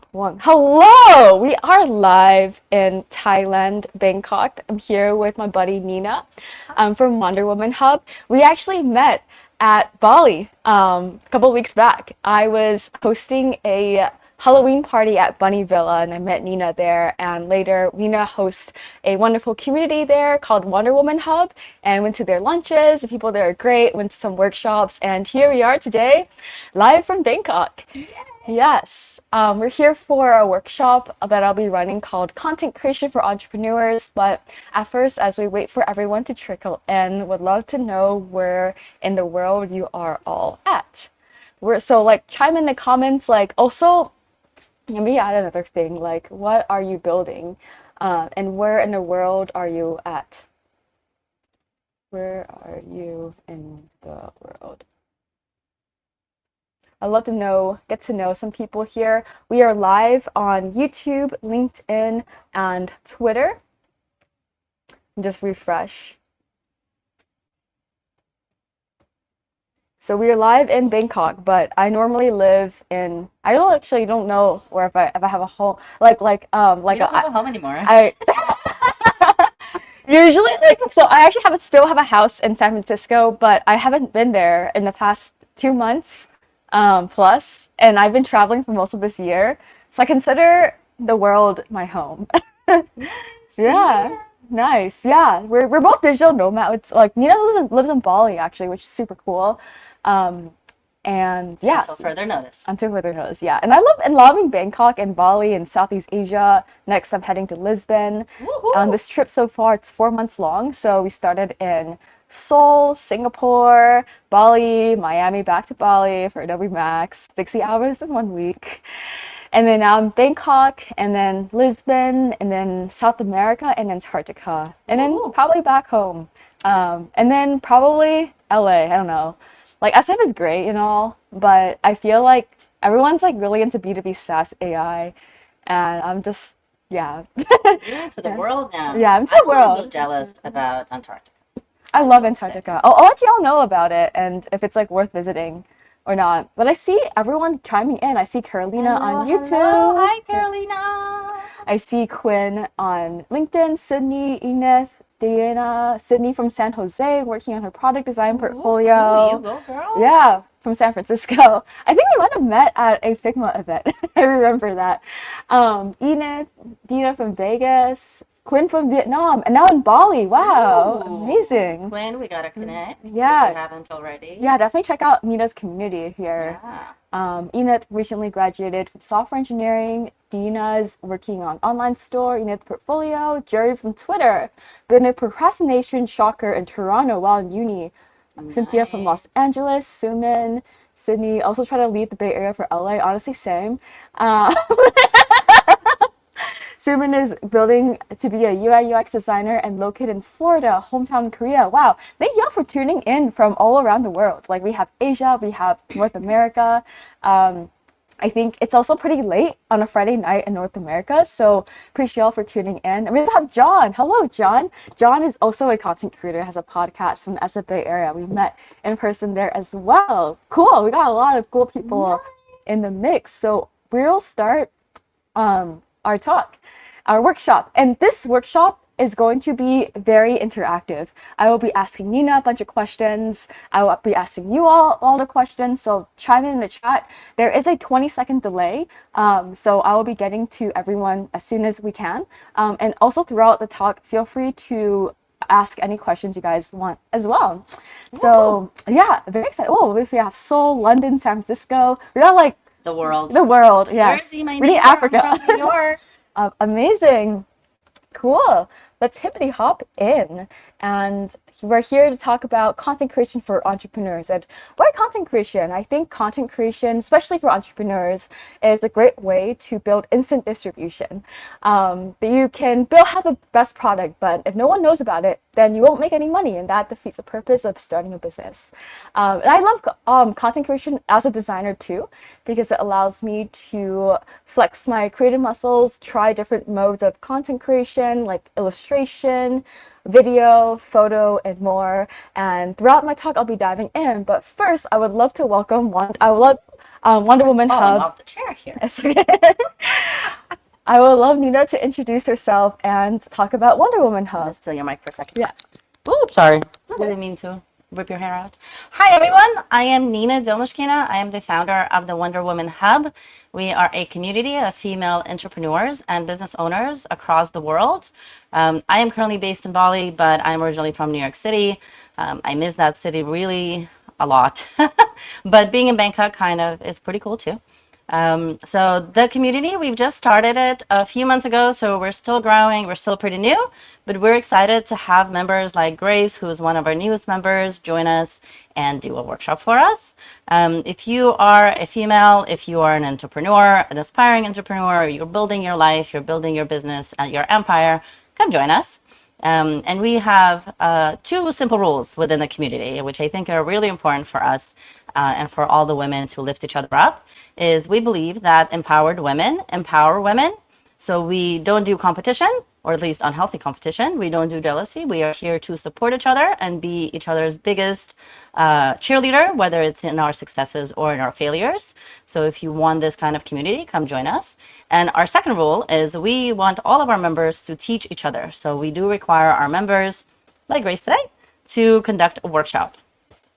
two, one. Hello! We are live in Thailand, Bangkok. I'm here with my buddy Nina. I'm from Wonder Woman Hub. We actually met at Bali a couple weeks back. I was hosting a Halloween party at Bunny Villa and I met Nina there. And later, Nina hosts a wonderful community there called Wonder Woman Hub and went to their lunches. The people there are great, went to some workshops, and here we are today, live from Bangkok. Yes, we're here for a workshop that I'll be running called Content Creation for Entrepreneurs. But at first, as we wait for everyone to trickle in, would love to know where in the world you are all at. So like chime in the comments, like also let me add another thing, like what are you building? And where in the world are you at? Where are you in the world? I'd love to get to know some people here. We are live on YouTube, LinkedIn, and Twitter. Just refresh. So we are live in Bangkok, but I normally live in. I don't know where if I have a home like You don't have a home anymore. I usually like so I actually still have a house in San Francisco, but I haven't been there in the past 2 months plus, and I've been traveling for most of this year, so I consider the world my home. Yeah, nice. Yeah, we're both digital nomads. Like Nina lives in Bali actually, which is super cool. Um, and yeah, Until further notice. until further notice, yeah. And I love and loving Bangkok and Bali and Southeast Asia. Next, I'm heading to Lisbon. On Woohoo! this trip so far, it's 4 months long. So we started in Seoul, Singapore, Bali, Miami, back to Bali for Adobe Max, 60 hours in 1 week. And then now I'm Bangkok, and then Lisbon, and then South America, and Antarctica, and then Ooh. probably back home. And then probably LA. I don't know. Like SF is great and all, but I feel like everyone's like really into B2B SaaS AI, and I'm just yeah. You're into the Yeah, world now. yeah, I'm to I'm the a little bit world. jealous about Antarctica, I I love will say. Antarctica. I'll let you all know about it and if it's like worth visiting or not. But I see everyone chiming in. I see Carolina on Hello, hello. YouTube. Hi, Carolina. I see Quinn on LinkedIn, Sydney, Enith, Diana, Sydney from San Jose working on her product design Ooh, you portfolio. go, girl. Yeah, from San Francisco. I think we might have met at a Figma event. I remember that. Enid, Dina from Vegas, Quinn from Vietnam, and now in Bali. Wow, Ooh. amazing. Quinn, we gotta connect if we Yeah, haven't already. yeah, definitely check out Nina's community here. Yeah. Enid recently graduated from software engineering. Dina's working on online store, Enid's portfolio. Jerry from Twitter, been a procrastination shocker in Toronto while in uni. Cynthia from Los Nice. Angeles, Suman, Sydney, also trying to lead the Bay Area for LA. Honestly, same. Suman is building to be a UI UX designer and located in Florida, hometown Korea. Wow. Thank y'all for tuning in from all around the world. Like we have Asia, we have North America. Um, I think it's also pretty late on a Friday night in North America, so appreciate y'all for tuning in. And we also have John. Hello, John. John is also a content creator, has a podcast from the SF Bay Area. We met in person there as well. Cool. We got a lot of cool people in the mix. So we'll start our talk, our workshop. And this workshop is going to be very interactive. I will be asking Nina a bunch of questions. I will be asking you all the questions. So chime in the chat. There is a 20-second delay. So I will be getting to everyone as soon as we can. And also throughout the talk, feel free to ask any questions you guys want as well. Woohoo. So yeah, very excited. Oh, we have Seoul, London, San Francisco. We got like The world. the world, New yes. Jersey, my We need neighbor. I'm Africa. from New York. Amazing. Cool. Let's hippity hop in. And we're here to talk about content creation for entrepreneurs. And why content creation? I think content creation, especially for entrepreneurs, is a great way to build instant distribution. That you can have the best product, but if no one knows about it, then you won't make any money, and that defeats the purpose of starting a business. And I love content creation as a designer too, because it allows me to flex my creative muscles, try different modes of content creation like illustration, video, photo, and more. And throughout my talk, I'll be diving in. But first, I would love to welcome one. Wonder Woman falling Hub. off the chair here. I would love Nina to introduce herself and talk about Wonder Woman Hub. Let's steal your mic for a second. Yeah. Oops, sorry. Didn't mean to rip your hair out. Hi, everyone. I am Nina Domushkina. I am the founder of the Wonder Woman Hub. We are a community of female entrepreneurs and business owners across the world. I am currently based in Bali, but I'm originally from New York City. I miss that city really a lot. But being in Bangkok kind of is pretty cool too. So the community, we've just started it a few months ago, so we're still growing, we're still pretty new, but we're excited to have members like Grace, who is one of our newest members, join us and do a workshop for us. If you are a female, if you are an entrepreneur, an aspiring entrepreneur, you're building your life, you're building your business and your empire, come join us. And we have 2 simple rules within the community, which I think are really important for us and for all the women to lift each other up, is we believe that empowered women empower women. So we don't do competition, or at least unhealthy competition. We don't do jealousy. We are here to support each other and be each other's biggest cheerleader, whether it's in our successes or in our failures. So if you want this kind of community, come join us. And our second rule is we want all of our members to teach each other. So we do require our members, like Grace today, to conduct a workshop.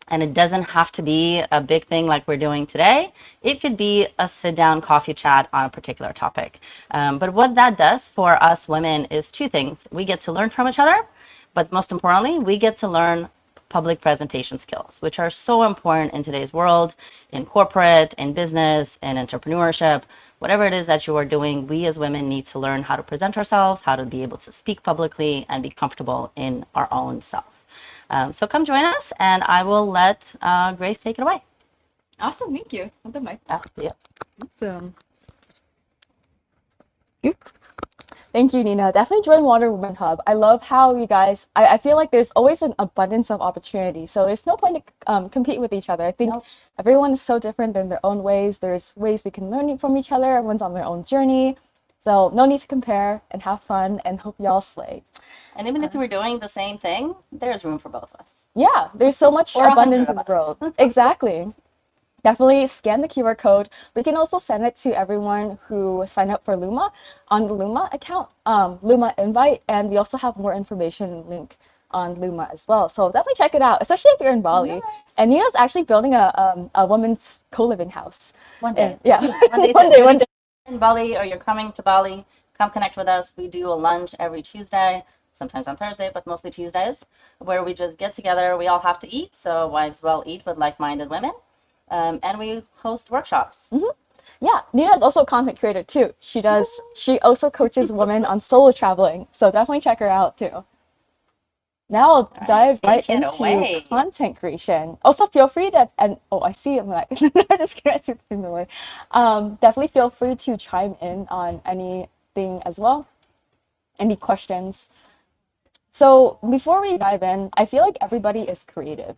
And it doesn't have to be a big thing like we're doing today. It could be a sit-down coffee chat on a particular topic. But what that does for us women is 2 things. We get to learn from each other, but most importantly, we get to learn public presentation skills, which are so important in today's world, in corporate, in business, in entrepreneurship. Whatever it is that you are doing, we as women need to learn how to present ourselves, how to be able to speak publicly and be comfortable in our own self. So come join us, and I will let Grace take it away. Awesome, thank you. Hold the mic. Yeah. Awesome. Thank you, Nina. Definitely join Wonder Woman Hub. I love how you guys, I feel like there's always an abundance of opportunity. So there's no point to compete with each other. I think everyone is so different in their own ways. There's ways we can learn from each other. Everyone's on their own journey. So no need to compare, and have fun, and hope y'all slay. And even if you were doing the same thing, there's room for both of us. Yeah, there's so much abundance in the world. Exactly. Definitely scan the QR code. We can also send it to everyone who signed up for Luma on the Luma account, Luma invite, and we also have more information link on Luma as well. So definitely check it out, especially if you're in Bali. Nice. And Nina's actually building a women's co-living house. One day. And, yeah. One day. In Bali, or you're coming to Bali, come connect with us. We do a lunch every Tuesday, sometimes on Thursday, but mostly Tuesdays, where we just get together. We all have to eat, so might as well eat with like-minded women. And we host workshops. Mm-hmm. Yeah, Nina is also a content creator too. She also coaches women on solo traveling, so definitely check her out too. Now I'll dive right into content creation. Also, feel free to, I see I'm like, I just can't see the word. Definitely feel free to chime in on anything as well. Any questions? So before we dive in, I feel like everybody is creative.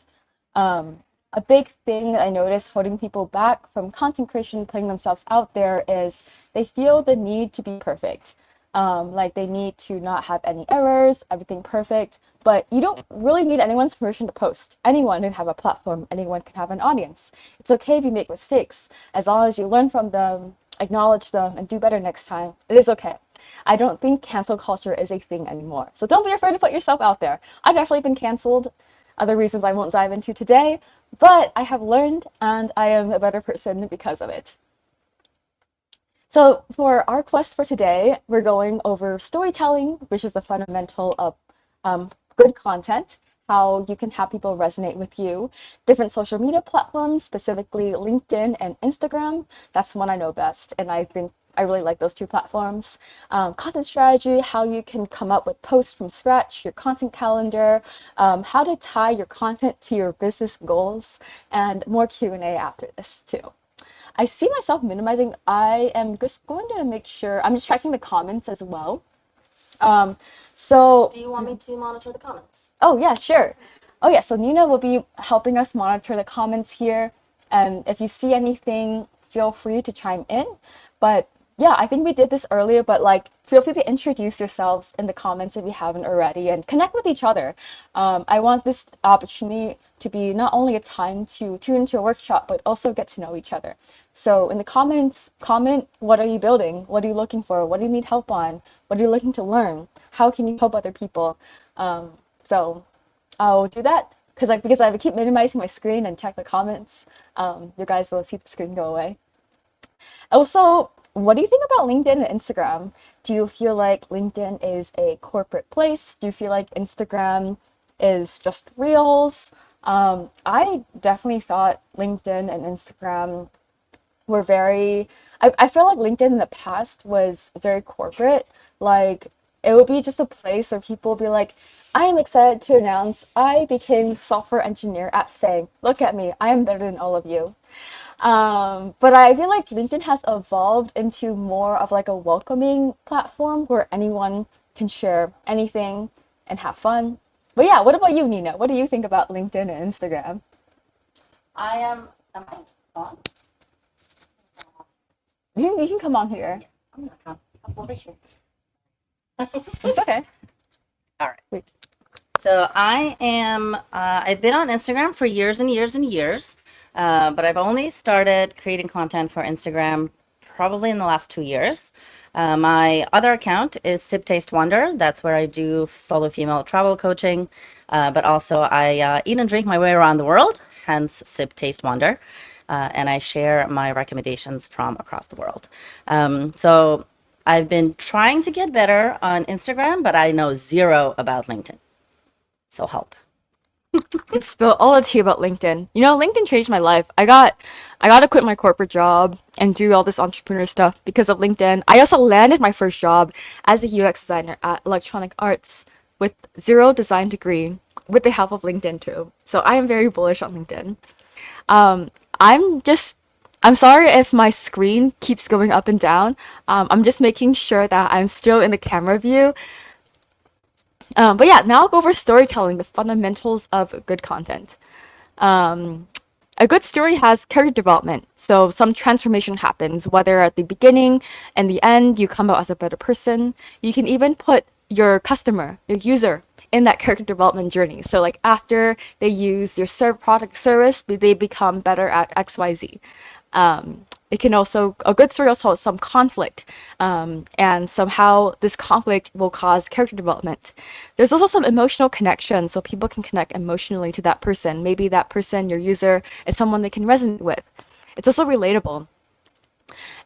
A big thing that I noticed holding people back from content creation, putting themselves out there, is they feel the need to be perfect. Like they need to not have any errors, everything perfect, but you don't really need anyone's permission to post. Anyone can have a platform, anyone can have an audience. It's okay if you make mistakes, as long as you learn from them, acknowledge them, and do better next time. It is okay. I don't think cancel culture is a thing anymore. So don't be afraid to put yourself out there. I've definitely been canceled, other reasons I won't dive into today, but I have learned and I am a better person because of it. So for our quest for today, we're going over storytelling, which is the fundamental of good content, how you can have people resonate with you, different social media platforms, specifically LinkedIn and Instagram. That's the one I know best, and I think I really like those 2 platforms. Content strategy, how you can come up with posts from scratch, your content calendar, how to tie your content to your business goals, and more Q&A after this too. I see myself minimizing. I am just going to make sure, I'm just checking the comments as well. So do you want me to monitor the comments? Oh yeah, sure. Oh yeah, so Nina will be helping us monitor the comments here. And if you see anything, feel free to chime in. But yeah, I think we did this earlier, but like feel free to introduce yourselves in the comments if you haven't already and connect with each other. I want this opportunity to be not only a time to tune into a workshop, but also get to know each other. So in the comments, comment what are you building? What are you looking for? What do you need help on? What are you looking to learn? How can you help other people? So I'll do that because I keep minimizing my screen and check the comments. You guys will see the screen go away. Also, what do you think about LinkedIn and Instagram? Do you feel like LinkedIn is a corporate place? Do you feel like Instagram is just reels? I definitely thought LinkedIn and Instagram were I feel like LinkedIn in the past was very corporate. Like, it would be just a place where people would be like, I am excited to announce I became software engineer at FANG. Look at me, I am better than all of you. But I feel like LinkedIn has evolved into more of like a welcoming platform where anyone can share anything and have fun. But yeah, what about you, Nina? What do you think about LinkedIn and Instagram? Am I on? You can come on here. Yeah, I'm gonna come up over here. It's okay. All right. So I've been on Instagram for years and years and years, but I've only started creating content for Instagram probably in the last 2 years. My other account is Sip Taste Wonder. That's where I do solo female travel coaching, but also I eat and drink my way around the world, hence Sip Taste Wonder. And I share my recommendations from across the world. So I've been trying to get better on Instagram, but I know zero about LinkedIn. So help. Could spill all the tea about LinkedIn. You know, LinkedIn changed my life. I got to quit my corporate job and do all this entrepreneur stuff because of LinkedIn. I also landed my first job as a UX designer at Electronic Arts with zero design degree with the help of LinkedIn too. So I am very bullish on LinkedIn. Um, I'm sorry if my screen keeps going up and down. I'm just making sure that I'm still in the camera view. But yeah, now I'll go over storytelling, the fundamentals of good content. A good story has character development, so some transformation happens, whether at the beginning and the end you come out as a better person. You can even put your customer, your user, in that character development journey. So like after they use your product service, they become better at XYZ. It can also, a good story also has some conflict, and somehow this conflict will cause character development. There's also some emotional connection, so people can connect emotionally to that person. Maybe that person, your user, is someone they can resonate with. It's also relatable.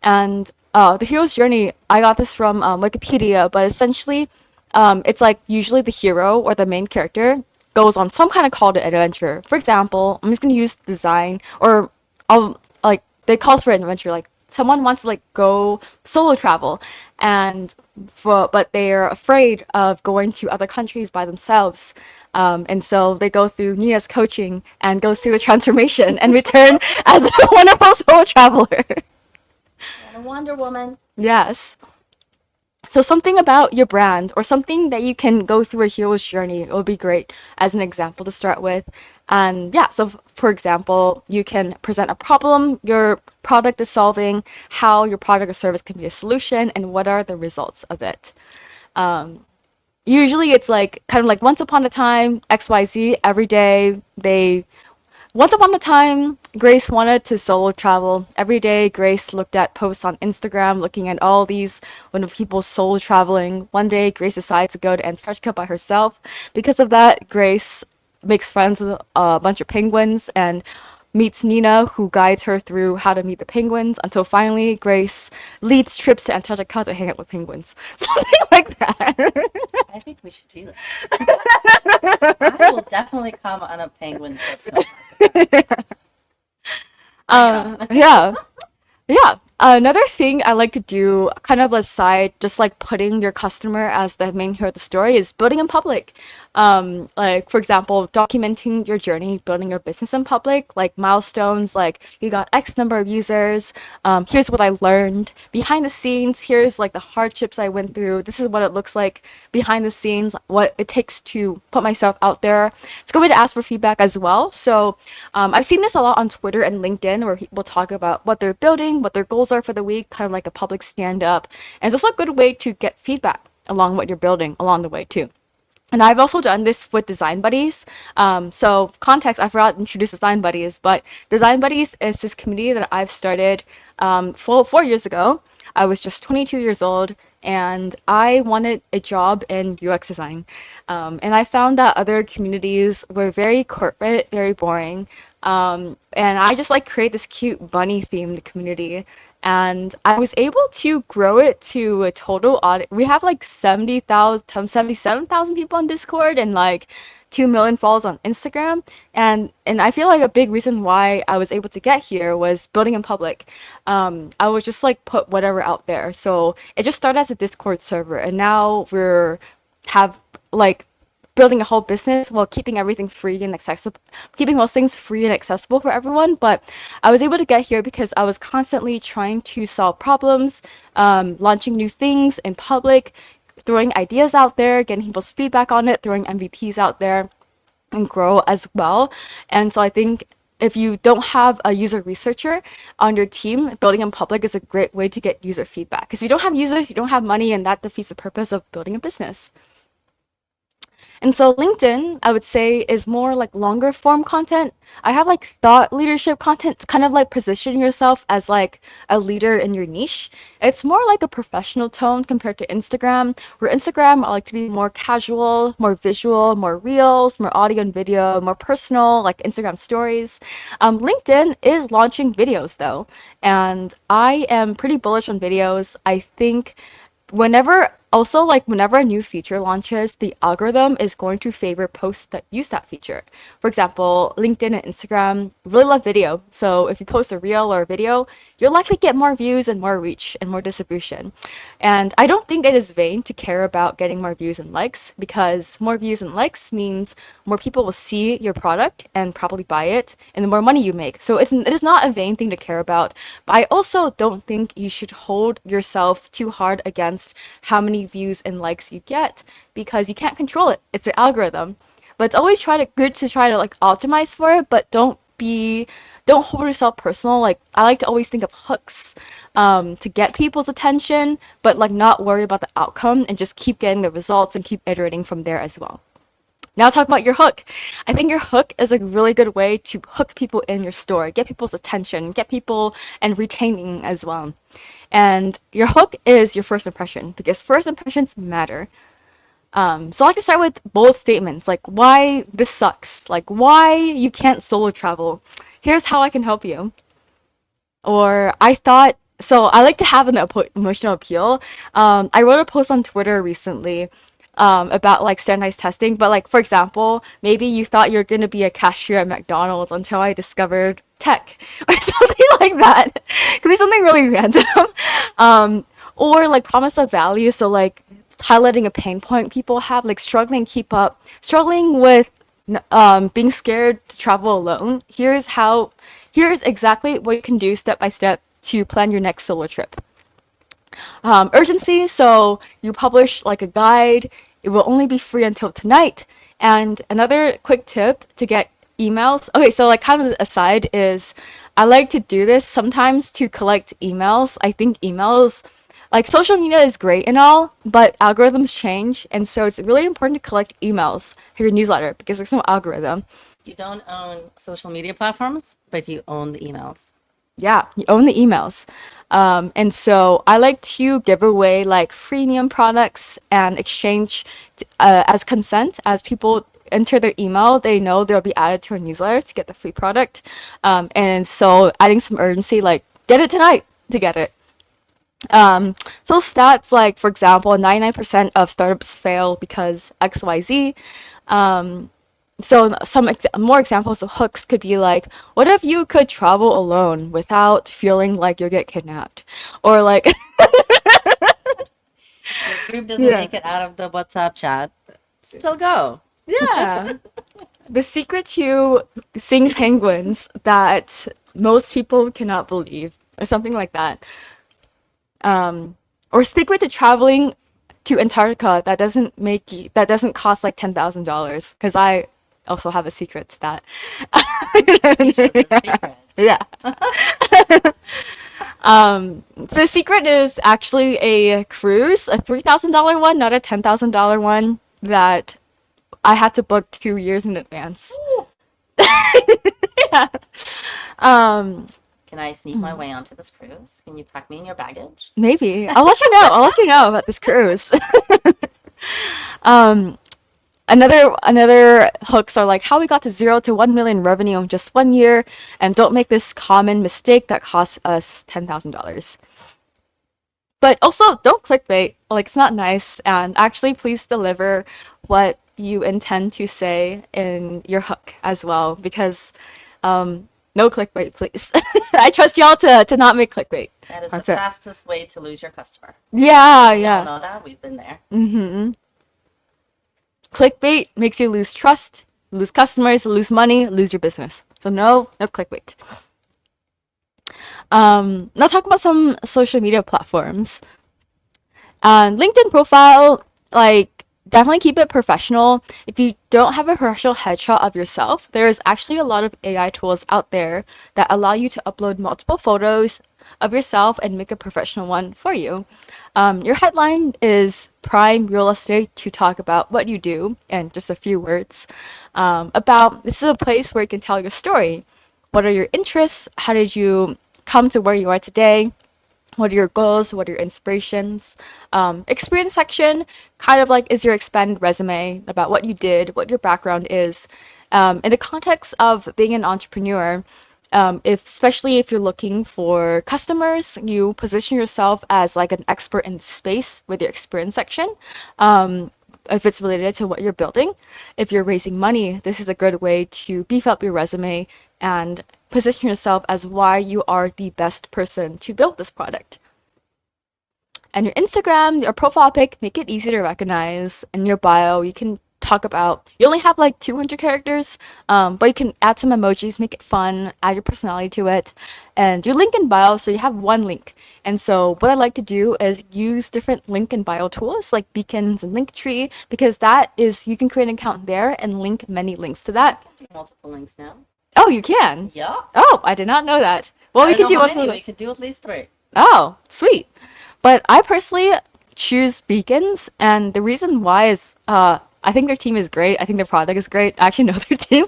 And the hero's journey, I got this from Wikipedia, but essentially, it's like usually the hero or the main character goes on some kind of call to adventure. For example, I'm just gonna use design, or I'll like they calls for an adventure. Like someone wants to like go solo travel, but they're afraid of going to other countries by themselves. And so they go through Nina's coaching and go through the transformation and return as a wonderful solo traveler. And a Wonder Woman. Yes. So something about your brand or something that you can go through a hero's journey would be great as an example to start with. And yeah, so for example, you can present a problem your product is solving, how your product or service can be a solution, and what are the results of it. Usually it's like kind of like once upon a time, XYZ, every day once upon a time, Grace wanted to solo travel. Every day, Grace looked at posts on Instagram, looking at all these wonderful people solo traveling. One day, Grace decides to go to Antarctica by herself. Because of that, Grace makes friends with a bunch of penguins and meets Nina, who guides her through how to meet the penguins, until finally Grace leads trips to Antarctica to hang out with penguins. Something like that. I think we should do this. I will definitely come on a penguin trip. Yeah. Yeah. Another thing I like to do, kind of aside, just like putting your customer as the main hero of the story, is building in public. Like, for example, documenting your journey, building your business in public, like milestones, like you got X number of users, here's what I learned. Behind the scenes, here's like the hardships I went through. This is what it looks like behind the scenes, what it takes to put myself out there. It's a good way to ask for feedback as well. So I've seen this a lot on Twitter and LinkedIn where people talk about what they're building, what their goals goals are for the week, kind of like a public stand-up. And it's also a good way to get feedback along what you're building along the way too. And I've also done this with Design Buddies. So context, I forgot to introduce Design Buddies, but Design Buddies is this community that I've started 4 years ago. I was just 22 years old and I wanted a job in UX design. And I found that other communities were very corporate, very boring. And I just like create this cute bunny themed community. And I was able to grow it to a total audience. We have like 77,000 people on Discord and like 2 million followers on Instagram. And I feel like a big reason why I was able to get here was building in public. I was just like put whatever out there. So it just started as a Discord server, and now have like building a whole business while keeping everything free and accessible, keeping most things free and accessible for everyone. But I was able to get here because I was constantly trying to solve problems, launching new things in public, throwing ideas out there, getting people's feedback on it, throwing MVPs out there, and grow as well. And so I think if you don't have a user researcher on your team, building in public is a great way to get user feedback. Because if you don't have users, you don't have money, and that defeats the purpose of building a business. And so LinkedIn, I would say, is more like longer form content. I have like thought leadership content. It's kind of like positioning yourself as like a leader in your niche. It's more like a professional tone compared to Instagram, where Instagram I like to be more casual, more visual, more reels, more audio and video, more personal, like Instagram stories. LinkedIn is launching videos though, and I am pretty bullish on videos. I think whenever a new feature launches, the algorithm is going to favor posts that use that feature. For example, LinkedIn and Instagram really love video. So if you post a reel or a video, you'll likely get more views and more reach and more distribution. And I don't think it is vain to care about getting more views and likes, because more views and likes means more people will see your product and probably buy it, and the more money you make. So it is not a vain thing to care about. But I also don't think you should hold yourself too hard against how many views and likes you get, because you can't control it. It's an algorithm. But it's always good to try to like optimize for it, but don't hold yourself personal. Like I like to always think of hooks to get people's attention, but like not worry about the outcome and just keep getting the results and keep iterating from there as well. Now talk about your hook. I think your hook is a really good way to hook people in your store, get people's attention, get people and retaining as well. And your hook is your first impression, because first impressions matter. So I like to start with bold statements, like why this sucks, like why you can't solo travel. Here's how I can help you. Or I like to have an emotional appeal. I wrote a post on Twitter recently about like standardized testing, but like for example, maybe you thought you're gonna be a cashier at McDonald's until I discovered tech or something like that. It could be something really random. Or like promise of value, so like highlighting a pain point people have, like struggling with being scared to travel alone. Here's exactly what you can do step by step to plan your next solo trip. Urgency, so you publish like a guide. It will only be free until tonight. And another quick tip to get emails. Okay, so like kind of aside is I like to do this sometimes to collect emails. I think emails, like social media is great and all, but algorithms change. And so it's really important to collect emails for your newsletter because there's no algorithm. You don't own social media platforms, but you own the emails. Yeah, you own the emails. And so I like to give away like freemium products and exchange as consent. As people enter their email, they know they'll be added to a newsletter to get the free product. And so adding some urgency, like get it tonight to get it. So stats like, for example, 99% of startups fail because XYZ. So some more examples of hooks could be like, what if you could travel alone without feeling like you'll get kidnapped? Or like... Your group doesn't make it out of the WhatsApp chat. Still go. Yeah. The secret to seeing penguins that most people cannot believe, or something like that. Or secret to traveling to Antarctica that doesn't cost like $10,000, because I also have a secret to that. T-shirt, Yeah. The secret is actually a cruise, a $3,000 one, not a $10,000 one that I had to book 2 years in advance. Yeah. Um, Can I sneak my way onto this cruise? Can you pack me in your baggage? maybe. I'll let you know. I'll let you know about this cruise. Um, another hooks are like how we got to 0 to 1 million revenue in just 1 year, and don't make this common mistake that costs us $10,000. But also don't clickbait. Like it's not nice, and actually please deliver what you intend to say in your hook as well, because no clickbait, please. I trust y'all to not make clickbait. That is That's the it. fastest way to lose your customer. Yeah, We all yeah. know that. We've been there. Clickbait makes you lose trust, lose customers, lose money, lose your business. So no clickbait. Now talk about some social media platforms. LinkedIn profile, like definitely keep it professional. If you don't have a professional headshot of yourself, there is actually a lot of AI tools out there that allow you to upload multiple photos of yourself and make a professional one for you. Your headline is prime real estate to talk about what you do and just a few words about this is a place where you can tell your story. What are your interests? How did you come to where you are today? What are your goals? What are your inspirations? Experience section, kind of like is your expanded resume about what you did, what your background is. In the context of being an entrepreneur, especially if you're looking for customers, you position yourself as like an expert in space with your experience section. If it's related to what you're building. If you're raising money, this is a good way to beef up your resume and position yourself as why you are the best person to build this product. And your Instagram, your profile pic, make it easy to recognize. In your bio, you can talk about, you only have like 200 characters, but you can add some emojis, make it fun, add your personality to it. And your link in bio, so you have one link. And so what I like to do is use different link in bio tools like Beacons and Linktree, because that is, you can create an account there and link many links to that. Do multiple links now. Oh, you can? Yeah. Oh, I did not know that. Well, I we don't can know do how many. multiple. We could do at least 3. Oh, sweet. But I personally choose Beacons, and the reason why is I think their team is great. I think their product is great. I actually know their team.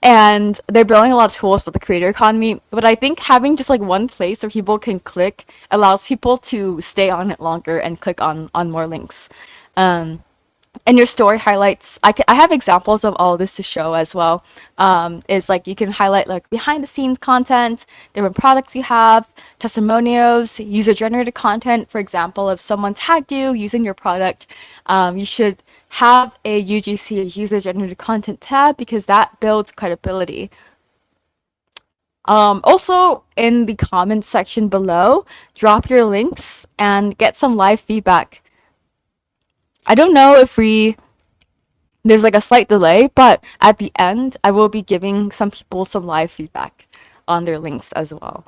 And they're building a lot of tools for the creator economy. But I think having just like one place where people can click allows people to stay on it longer and click on more links. And your story highlights, I have examples of all of this to show as well. Is like you can highlight like behind the scenes content, different products you have, testimonials, user generated content. For example, if someone tagged you using your product, you should have a UGC, a user generated content tab, because that builds credibility. Also, in the comments section below, drop your links and get some live feedback. I don't know if there's like a slight delay, but at the end, I will be giving some people some live feedback on their links as well.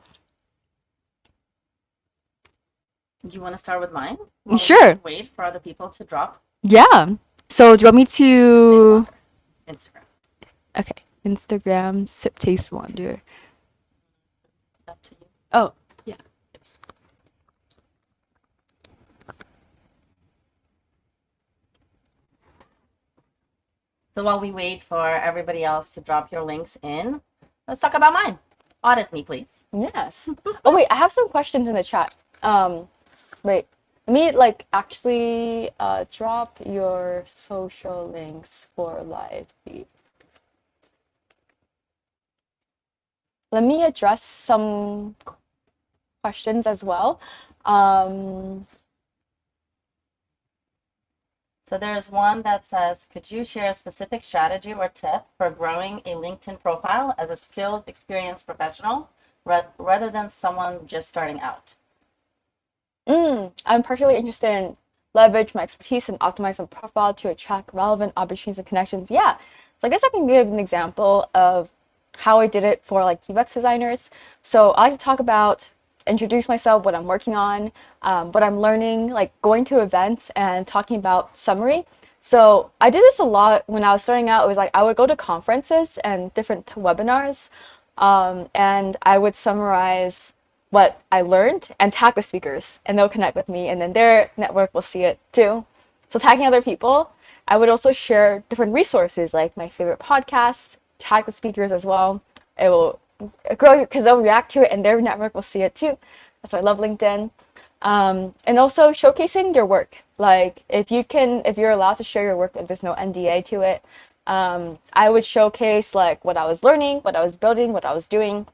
You want to start with mine? While Sure. we wait for other people to drop. Yeah. So do you want me to? Instagram. Okay. Instagram, Sip Taste Wonder. Up to you. Oh, yeah. So while we wait for everybody else to drop your links in, let's talk about mine. Audit me, please. Yes. Oh wait, I have some questions in the chat. Wait. Let me like actually drop your social links for live feed. Let me address some questions as well. So there's one that says, could you share a specific strategy or tip for growing a LinkedIn profile as a skilled, experienced professional rather than someone just starting out? I'm particularly interested in leverage my expertise and optimize my profile to attract relevant opportunities and connections. Yeah. So I guess I can give an example of how I did it for like UX designers. So I like to talk about, introduce myself, what I'm working on, what I'm learning, like going to events and talking about summary. So I did this a lot when I was starting out. It was like I would go to conferences and different webinars, and I would summarize what I learned and tag the speakers, and they'll connect with me, and then their network will see it too. So tagging other people, I would also share different resources like my favorite podcasts, tag the speakers as well. It will grow because they'll react to it, and their network will see it too. That's why I love LinkedIn. And also showcasing your work. Like if you're allowed to share your work, if there's no NDA to it, I would showcase like what I was learning, what I was building, what I was doing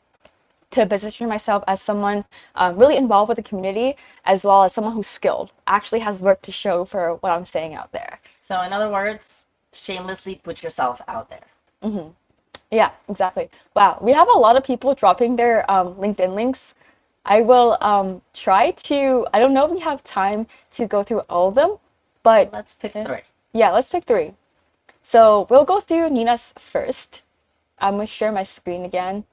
to position myself as someone really involved with the community, as well as someone who's skilled, actually has work to show for what I'm saying out there. So in other words, shamelessly put yourself out there. Hmm. Yeah, exactly. Wow, we have a lot of people dropping their LinkedIn links. I will try to, I don't know if we have time to go through all of them, but Let's pick three. yeah, let's pick three. So we'll go through Nina's first. I'm gonna share my screen again.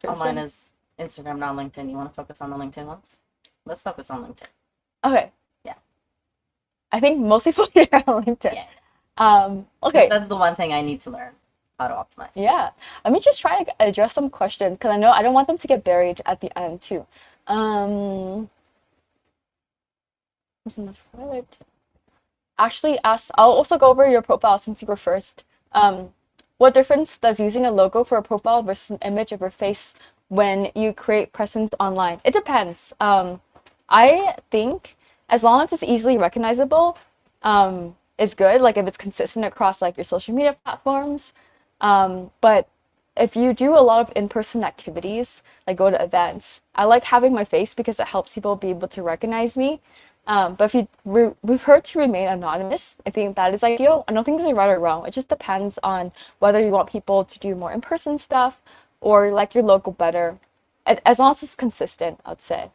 Oh, mine is Instagram, not LinkedIn. You want to focus on the LinkedIn ones? Let's focus on LinkedIn. Okay. Yeah. I think most people here are on LinkedIn. Yeah. Okay. That's the one thing I need to learn how to optimize. Yeah. Let me just try to address some questions because I know I don't want them to get buried at the end too. Actually, I'll also go over your profile since you were first. What difference does using a logo for a profile versus an image of your face when you create presence online? It depends. I think as long as it's easily recognizable, is good. Like if it's consistent across like your social media platforms. But if you do a lot of in-person activities, like go to events, I like having my face because it helps people be able to recognize me. But if you prefer to remain anonymous, I think that is ideal. I don't think there's a right or wrong. It just depends on whether you want people to do more in-person stuff or like your logo better. As long as it's consistent, I'd say.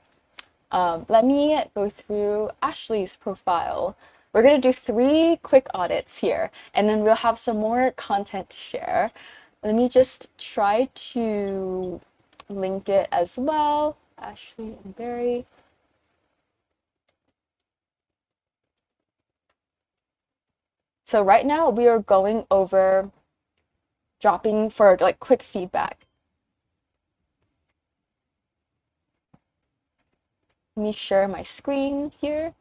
Let me go through Ashley's profile. We're going to do 3 quick audits here, and then we'll have some more content to share. Let me just try to link it as well. Ashley and Barry. So right now we are going over dropping for like quick feedback. Let me share my screen here.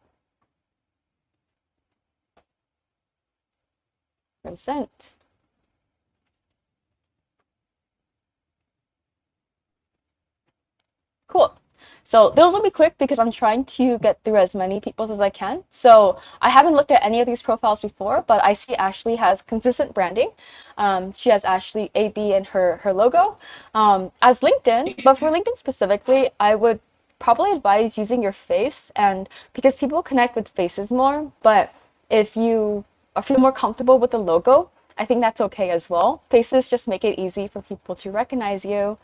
Present. Cool. So those will be quick because I'm trying to get through as many people as I can. So I haven't looked at any of these profiles before, but I see Ashley has consistent branding. She has Ashley AB in her logo. As LinkedIn, but for LinkedIn specifically, I would probably advise using your face, and because people connect with faces more, but if you feel more comfortable with the logo, I think that's okay as well. Faces just make it easy for people to recognize you.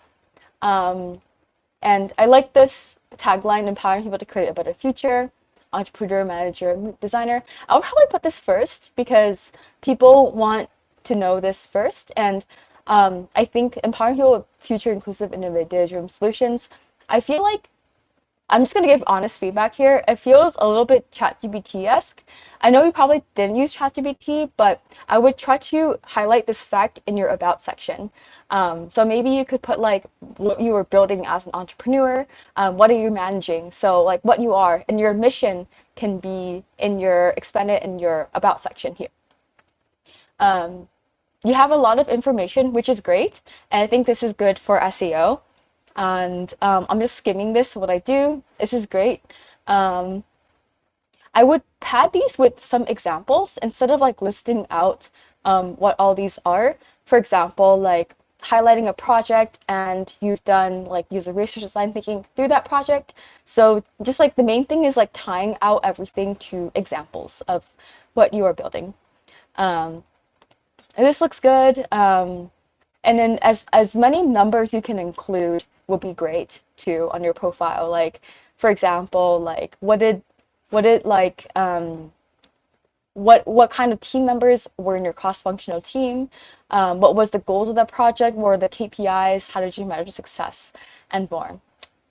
And I like this tagline, empowering people to create a better future, entrepreneur, manager, designer. I would probably put this first because people want to know this first. And I think empowering people with future inclusive innovative room solutions, I feel like I'm just gonna give honest feedback here. It feels a little bit ChatGPT-esque. I know you probably didn't use ChatGPT, but I would try to highlight this fact in your about section. So maybe you could put like what you were building as an entrepreneur, what are you managing? So like what you are, and your mission can be in your expanded in your about section here. You have a lot of information, which is great, and I think this is good for SEO. And I'm just skimming this, what I do. This is great. I would pad these with some examples instead of like listing out what all these are. For example, like highlighting a project and you've done like user research design thinking through that project. So just like the main thing is like tying out everything to examples of what you are building. And this looks good. And then as many numbers you can include will be great too on your profile. Like for example, like what like what kind of team members were in your cross-functional team? What was the goals of the project? What were the KPIs? How did you measure success? And more.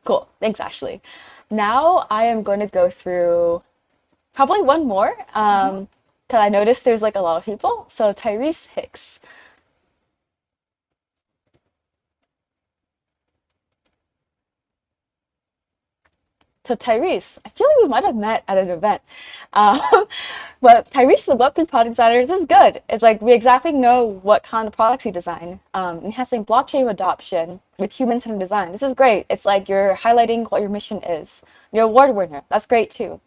Cool. Thanks, Ashley. Now I am going to go through probably one more because I noticed there's like a lot of people. So Tyrese Hicks. to Tyrese. I feel like we might have met at an event. Um, but Tyrese, the Web3 product designer, this is good. It's like we exactly know what kind of products you design. Enhancing blockchain adoption with human-centered design. This is great. It's like you're highlighting what your mission is. You're a award winner. That's great too.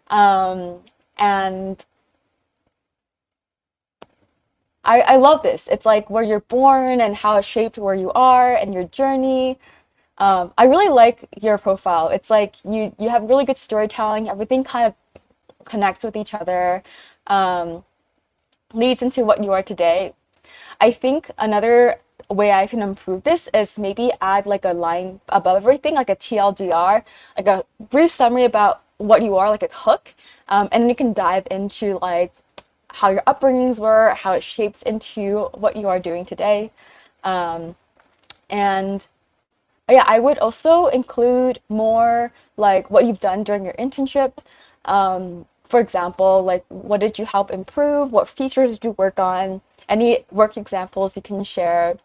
And I love this. It's like where you're born and how it shaped where you are and your journey. I really like your profile. It's like you have really good storytelling. Everything kind of connects with each other, leads into what you are today. I think another way I can improve this is maybe add like a line above everything, like a TLDR, like a brief summary about what you are, like a hook, and then you can dive into like how your upbringings were, how it shapes into what you are doing today, and yeah, I would also include more like what you've done during your internship. For example, like what did you help improve? What features did you work on? Any work examples you can share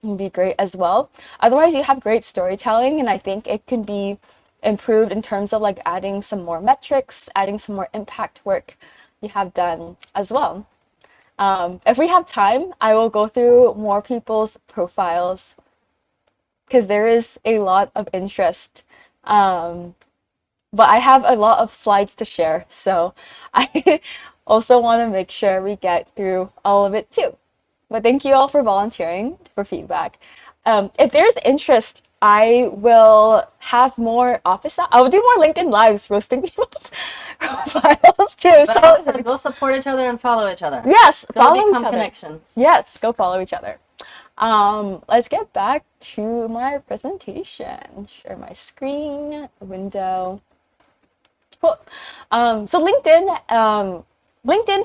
would be great as well. Otherwise, you have great storytelling, and I think it can be improved in terms of like adding some more metrics, adding some more impact work you have done as well. If we have time, I will go through more people's profiles because there is a lot of interest. But I have a lot of slides to share, so I also want to make sure we get through all of it too. But thank you all for volunteering for feedback. If there's interest, I will have more office. I will do more LinkedIn lives roasting people's profiles too. But also go support each other and follow each other. Yes, Go follow become each other. connections. Yes, go follow each other. Let's get back to my presentation. Share my screen, window. Cool. So LinkedIn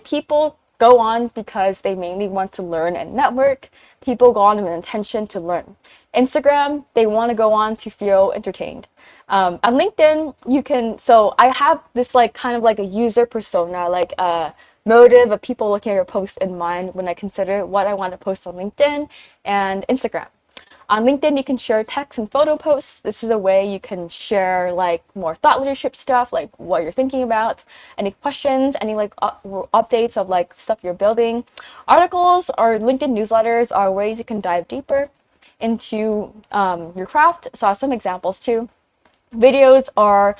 people go on because they mainly want to learn and network. People go on with an intention to learn. Instagram, they want to go on to feel entertained. On LinkedIn, you can, so I have this like kind of like a user persona, like a motive of people looking at your post in mind when I consider what I want to post on LinkedIn and Instagram. On LinkedIn, you can share text and photo posts. This is a way you can share like more thought leadership stuff, like what you're thinking about, any questions, any like updates of like stuff you're building. Articles or LinkedIn newsletters are ways you can dive deeper into your craft. Saw some examples too. Videos are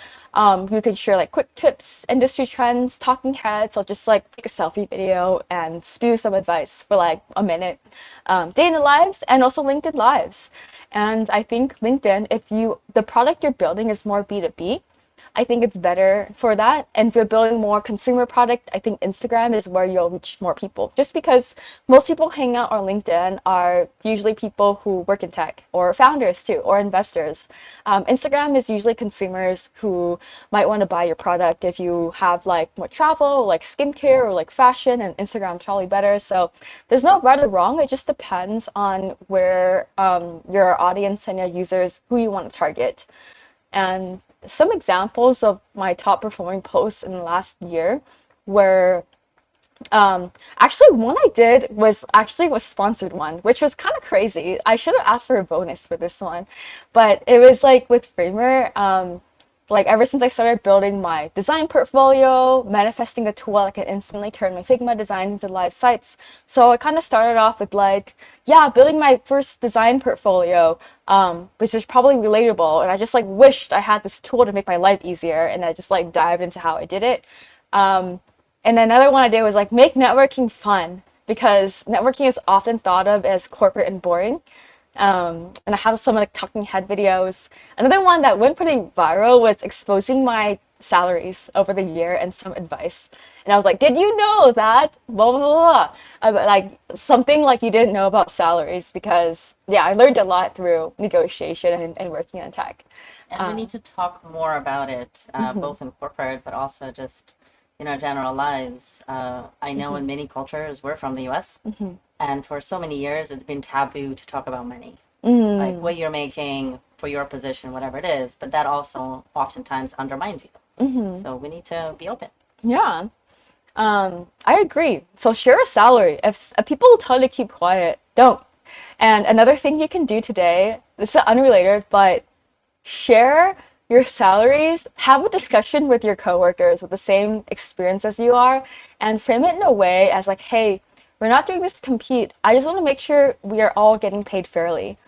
you can share like quick tips, industry trends, talking heads, or just like take a selfie video and spew some advice for like a minute. Day in the lives and also LinkedIn lives. And I think LinkedIn, if the product you're building is more B2B, I think it's better for that. And if you're building more consumer product, I think Instagram is where you'll reach more people. Just because most people hang out on LinkedIn are usually people who work in tech or founders too, or investors. Instagram is usually consumers who might want to buy your product if you have like more travel, like skincare or like fashion, and Instagram's probably better. So there's no right or wrong. It just depends on where your audience and your users, who you want to target. And some examples of my top performing posts in the last year were actually one I did was sponsored one, which was kind of crazy. I should have asked for a bonus for this one, but it was like with Framer. Like ever since I started building my design portfolio, manifesting a tool that can instantly turn my Figma designs into live sites. So I kind of started off with like, yeah, building my first design portfolio, which is probably relatable. And I just like wished I had this tool to make my life easier. And I just like dived into how I did it. And another one I did was like make networking fun, because networking is often thought of as corporate and boring. And I have some like talking head videos. Another one that went pretty viral was exposing my salaries over the year and some advice. And I was like, did you know that? Blah, blah, blah, blah. Like something like you didn't know about salaries, because yeah, I learned a lot through negotiation and working in tech. And we need to talk more about it, both in corporate, but also just, general lives. I know in many cultures, we're from the US, and for so many years, it's been taboo to talk about money, like what you're making for your position, whatever it is, but that also oftentimes undermines you. So we need to be open. Yeah, I agree. So share a salary. If people tell you to keep quiet, don't. And another thing you can do today, this is unrelated, but share your salaries, have a discussion with your coworkers with the same experience as you are, and frame it in a way as like, hey, we're not doing this to compete. I just want to make sure we are all getting paid fairly.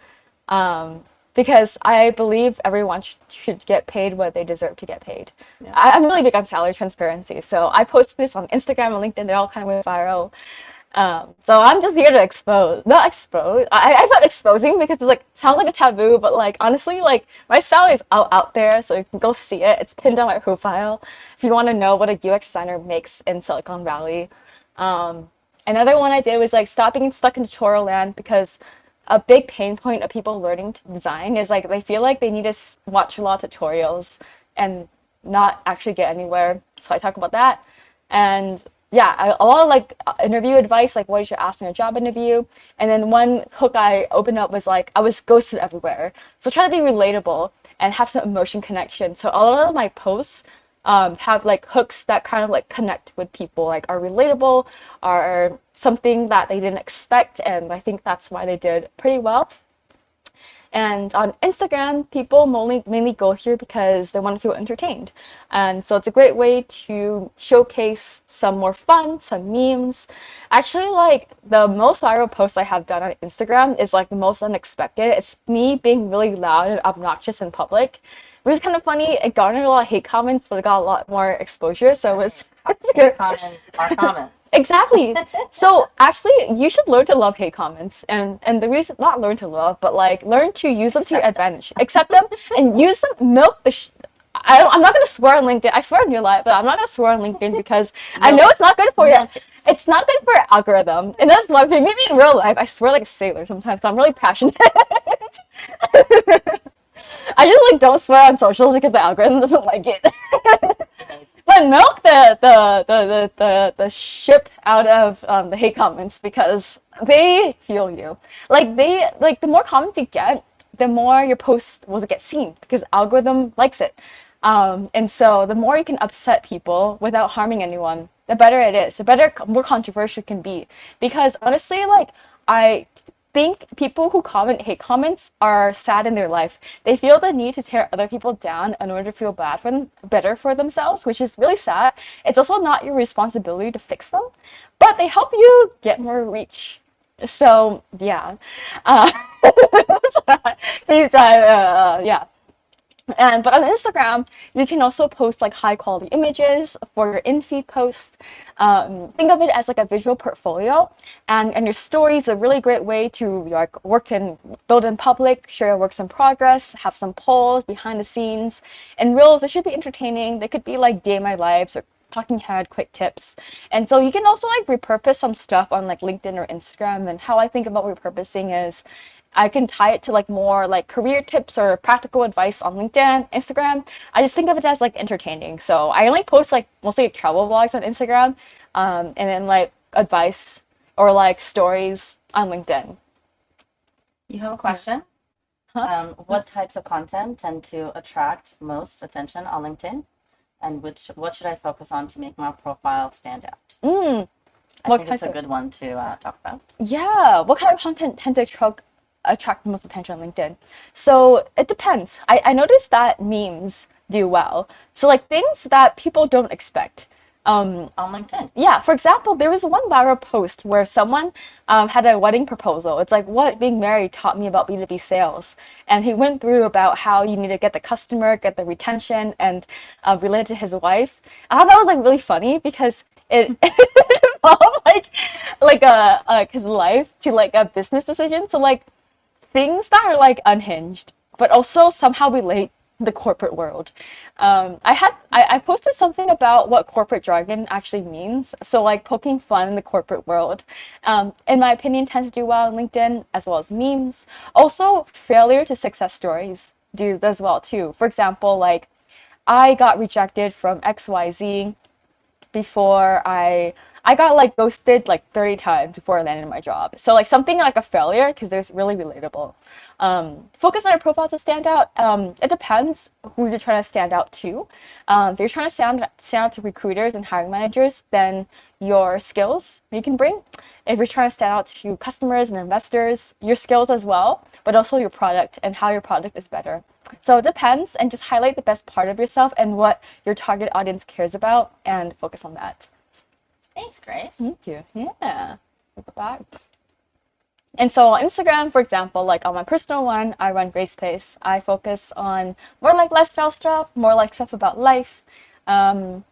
Because I believe everyone should get paid what they deserve to get paid. Yeah. I'm really big on salary transparency, so I posted this on Instagram and LinkedIn. They all kind of went viral. So I'm just here to expose, not expose. I thought exposing because it's like sounds like a taboo, but like honestly, like my salary is out there, so you can go see it. It's pinned on my profile if you want to know what a UX designer makes in Silicon Valley. Um, Another one I did was like stop being stuck in tutorial land because a big pain point of people learning to design is like they feel like they need to watch a lot of tutorials and not actually get anywhere. So I talk about that. And yeah, a lot of like interview advice, like what you should ask in a job interview. And then one hook I opened up was like I was ghosted everywhere. So try to be relatable and have some emotion connection. So a lot of my posts have like hooks that kind of like connect with people, like are relatable, are something that they didn't expect, and I think that's why they did pretty well. And on Instagram, people mainly go here because they want to feel entertained. And so it's a great way to showcase some more fun, some memes. Actually, like the most viral post I have done on Instagram is like the most unexpected. It's me being really loud and obnoxious in public, which is kind of funny. It garnered a lot of hate comments, but it got a lot more exposure. So it was Hate comments are comments. Exactly. So actually, you should learn to love hate comments, and the reason not learn to love, but like learn to use them to your advantage. Accept them and use them. Milk the. I'm not gonna swear on LinkedIn. I swear in real life, but I'm not gonna swear on LinkedIn because I know it's not good for you. It's not good for your algorithm, and that's one thing. Maybe in real life, I swear like a sailor sometimes. So I'm really passionate. I just like don't swear on socials because the algorithm doesn't like it. But milk the ship out of the hate comments because they feel you. Like the more comments you get, the more your post will get seen because algorithm likes it. And so the more you can upset people without harming anyone, the better it is. The better, more controversial it can be. Because honestly, like I think people who comment hate comments are sad in their life. They feel the need to tear other people down in order to feel better for themselves, which is really sad. It's also not your responsibility to fix them, but they help you get more reach. So yeah, yeah. But on Instagram, you can also post like high quality images for your in-feed posts. Think of it as like a visual portfolio, and your story is a really great way to like work and build in public, share your works in progress, have some polls behind the scenes. And reels, they should be entertaining. They could be like day in my lives or talking head quick tips. And so you can also like repurpose some stuff on like LinkedIn or Instagram. And how I think about repurposing is I can tie it to like more like career tips or practical advice on LinkedIn, Instagram. I just think of it as like entertaining. So I only post like mostly travel vlogs on Instagram, and then like advice or like stories on LinkedIn. You have a question? Huh? What types of content tend to attract most attention on LinkedIn? And what should I focus on to make my profile stand out? Mm, I what think kinds it's a of good one to talk about. Yeah, what kind of content tend to attract the most attention on LinkedIn? So it depends. I noticed that memes do well. So like things that people don't expect. On LinkedIn. Yeah, for example, there was one viral post where someone had a wedding proposal. It's like what being married taught me about B2B sales. And he went through about how you need to get the customer, get the retention, and related to his wife. I thought that was like really funny because it it involved like his life to like a business decision. So like things that are like unhinged, but also somehow relate the corporate world. I posted something about what corporate jargon actually means. So like poking fun in the corporate world, in my opinion, tends to do well on LinkedIn as well as memes. Also, failure to success stories does well too. For example, like I got rejected from XYZ before I got like ghosted like 30 times before I landed my job. So like something like a failure because there's really relatable. Focus on your profile to stand out. It depends who you're trying to stand out to. If you're trying to stand out to recruiters and hiring managers, then your skills you can bring. If you're trying to stand out to customers and investors, your skills as well, but also your product and how your product is better. So it depends, and just highlight the best part of yourself and what your target audience cares about, and focus on that. Thanks, Grace. Thank you. Yeah. Go back. And so on Instagram, for example, like on my personal one, I run Grace Pace. I focus on more like lifestyle stuff, more like stuff about life, and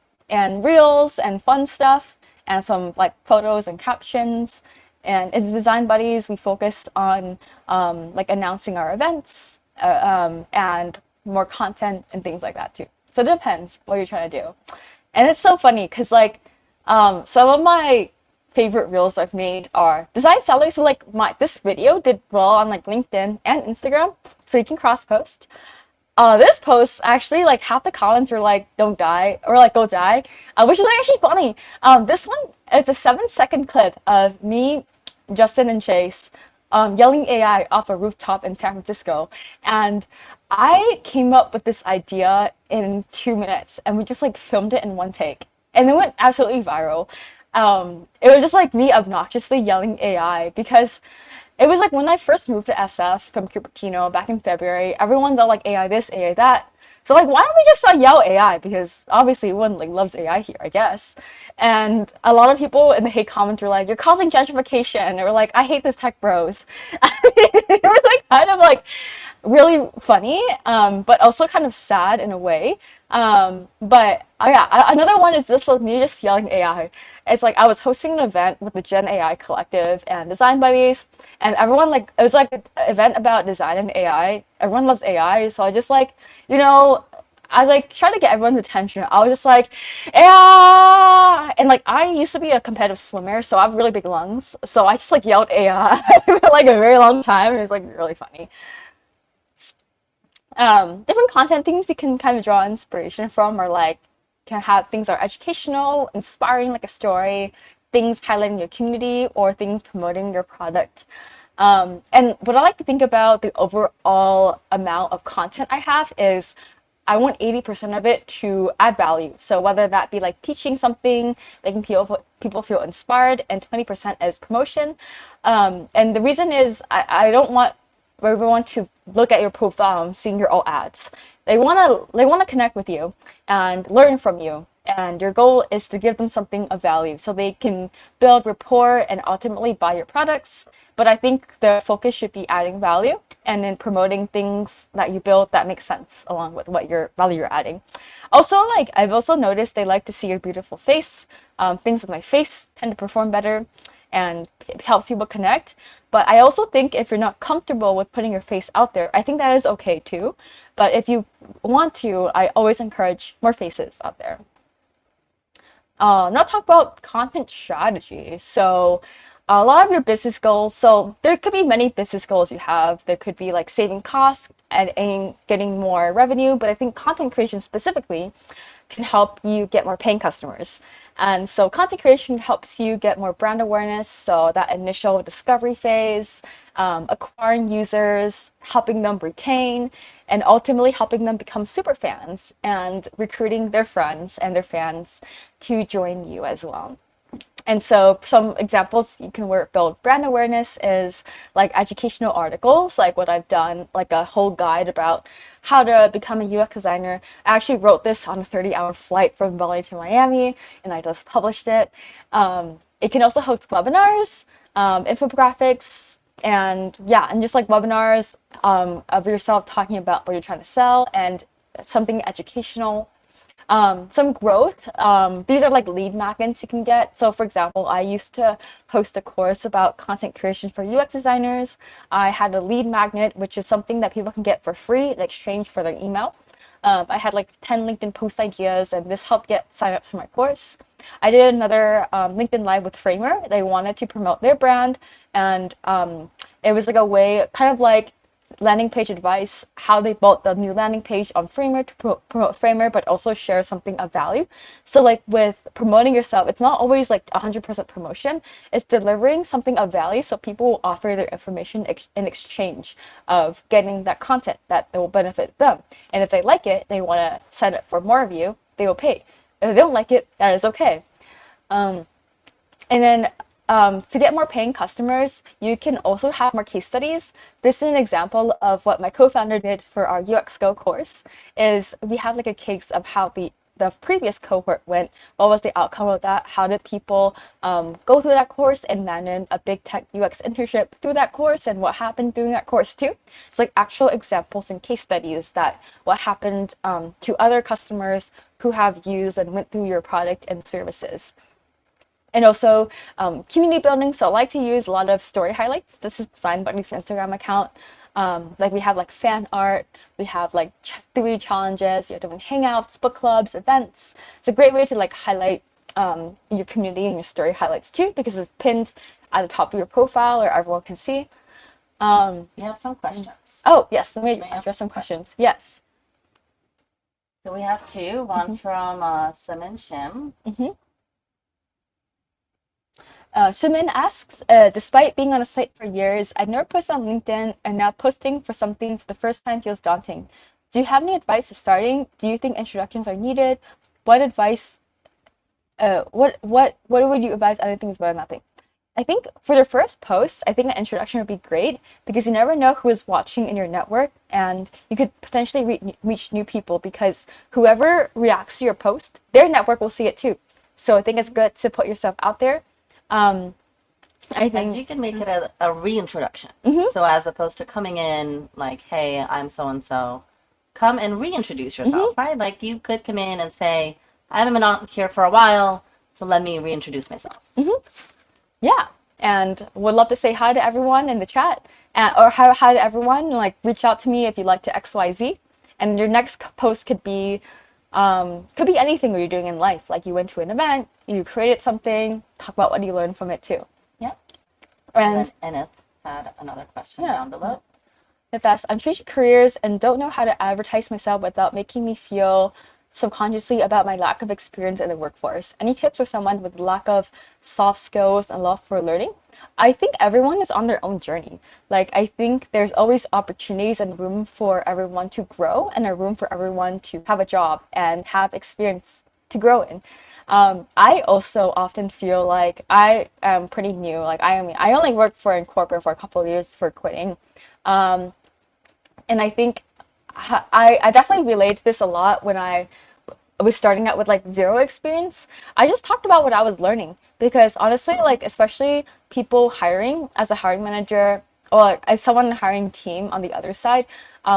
reels and fun stuff, and some like photos and captions. And in Design Buddies, we focus on like announcing our events and more content and things like that too. So it depends what you're trying to do. And it's so funny because like some of my favorite reels I've made are design salaries. So like this video did well on like LinkedIn and Instagram, so you can cross post. This post actually like half the comments were like "don't die" or like "go die," which is like, actually funny. This one it's a 7-second clip of me, Justin, and Chase yelling AI off a rooftop in San Francisco, and I came up with this idea in 2 minutes, and we just like filmed it in one take, and it went absolutely viral. It was just like me obnoxiously yelling AI because it was like when I first moved to SF from Cupertino back in February, everyone's all like AI this, AI that. So like, why don't we just yell AI? Because obviously everyone like loves AI here, I guess. And a lot of people in the hate comments were like, "You're causing gentrification," or like, "I hate this tech bros." It was like kind of like really funny, but also kind of sad in a way. But yeah, another one is just like me just yelling AI. It's like I was hosting an event with the Gen AI Collective and Design Buddies, and everyone like it was like an event about design and AI. Everyone loves AI, so I just like I was like trying to get everyone's attention. I was just like, yeah, and like I used to be a competitive swimmer, so I have really big lungs. So I just like yelled AI for like a very long time. It was like really funny. Different content themes you can kind of draw inspiration from are like can have things are educational, inspiring like a story, things highlighting your community, or things promoting your product. And what I like to think about the overall amount of content I have is I want 80% of it to add value. So whether that be like teaching something, making people feel inspired, and 20% is promotion. And the reason is I don't want everyone to look at your profile and seeing your old ads. They wanna connect with you and learn from you. And your goal is to give them something of value so they can build rapport and ultimately buy your products. But I think the focus should be adding value and then promoting things that you build that make sense along with what your value you're adding. Also, like I've also noticed they like to see your beautiful face. Things with my face tend to perform better and it helps people connect. But I also think if you're not comfortable with putting your face out there, I think that is okay too. But if you want to, I always encourage more faces out there. Now talk about content strategy. So a lot of your business goals, so there could be many business goals you have. There could be like saving costs and getting more revenue, but I think content creation specifically can help you get more paying customers. And so content creation helps you get more brand awareness. So that initial discovery phase, acquiring users, helping them retain, and ultimately helping them become super fans and recruiting their friends and their fans to join you as well. And so some examples you can build brand awareness is like educational articles, like what I've done, like a whole guide about how to become a UX designer. I actually wrote this on a 30-hour flight from Bali to Miami, and I just published it. It can also host webinars, infographics, and yeah, and just like webinars of yourself talking about what you're trying to sell and something educational. Some growth. These are like lead magnets you can get. So for example, I used to host a course about content creation for UX designers. I had a lead magnet, which is something that people can get for free in exchange for their email. I had like 10 LinkedIn post ideas, and this helped get signups for my course. I did another LinkedIn Live with Framer. They wanted to promote their brand, and it was like a way, kind of like landing page advice, how they built the new landing page on Framer to promote Framer, but also share something of value. So like with promoting yourself, it's not always like 100% promotion. It's delivering something of value, so people will offer their information in exchange of getting that content that will benefit them. And if they like it, they want to sign up for more of you, they will pay. If they don't like it, that is okay. And then to get more paying customers, you can also have more case studies. This is an example of what my co-founder did for our UX Go course. Is we have like a case of how the previous cohort went, what was the outcome of that, how did people go through that course and land a big tech UX internship through that course, and what happened during that course too. It's like actual examples and case studies that what happened to other customers who have used and went through your product and services. And also community building. So I like to use a lot of story highlights. This is Design Buddy's Instagram account. Like we have like fan art, we have like 3 challenges, you're doing hangouts, book clubs, events. It's a great way to like highlight your community and your story highlights too, because it's pinned at the top of your profile or everyone can see. We have some questions. Oh yes, let me address some questions. Yes. So we have 2. One from Simon Shim. Shimin asks, despite being on a site for years, I've never posted on LinkedIn, and now posting for something for the first time feels daunting. Do you have any advice to starting? Do you think introductions are needed? What advice? What would you advise? Other things better than nothing. I think for the first post, I think an introduction would be great because you never know who is watching in your network, and you could potentially reach new people because whoever reacts to your post, their network will see it too. So I think it's good to put yourself out there. I think And you can make it a reintroduction. So as opposed to coming in like, hey, I'm so and so, come and reintroduce yourself, right? Like you could come in and say, I haven't been on here for a while, so let me reintroduce myself. Yeah, and would love to say hi to everyone in the chat, or hi to everyone. Like reach out to me if you'd like to XYZ, and your next post could be anything what you're doing in life. Like you went to an event, you created something, talk about what you learned from it too. Yeah. And Enith had another question down below. If that's, I'm changing careers and don't know how to advertise myself without making me feel subconsciously about my lack of experience in the workforce. Any tips for someone with lack of soft skills and love for learning? I think everyone is on their own journey. Like, I think there's always opportunities and room for everyone to grow and a room for everyone to have a job and have experience to grow in. I also often feel like I am pretty new. Like, I only worked in corporate for a couple of years before quitting. And I think I definitely relate to this a lot when I was starting out with like 0 experience. I just talked about what I was learning because honestly, like especially people hiring as a hiring manager or like, as someone in a hiring team on the other side,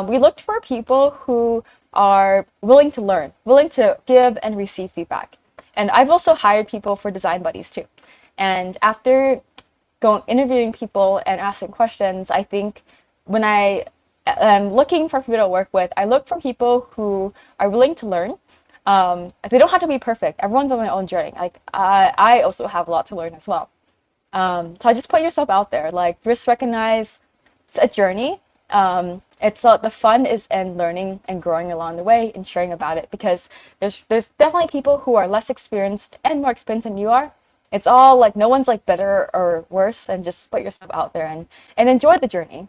we looked for people who are willing to learn, willing to give and receive feedback. And I've also hired people for Design Buddies too. And after interviewing people and asking questions, I think when I am looking for people to work with, I look for people who are willing to learn. They don't have to be perfect. Everyone's on their own journey. Like I also have a lot to learn as well. So I just put yourself out there. Like just recognize it's a journey. It's the fun is in learning and growing along the way and sharing about it because there's definitely people who are less experienced and more experienced than you are. It's all like no one's like better or worse, and just put yourself out there and enjoy the journey.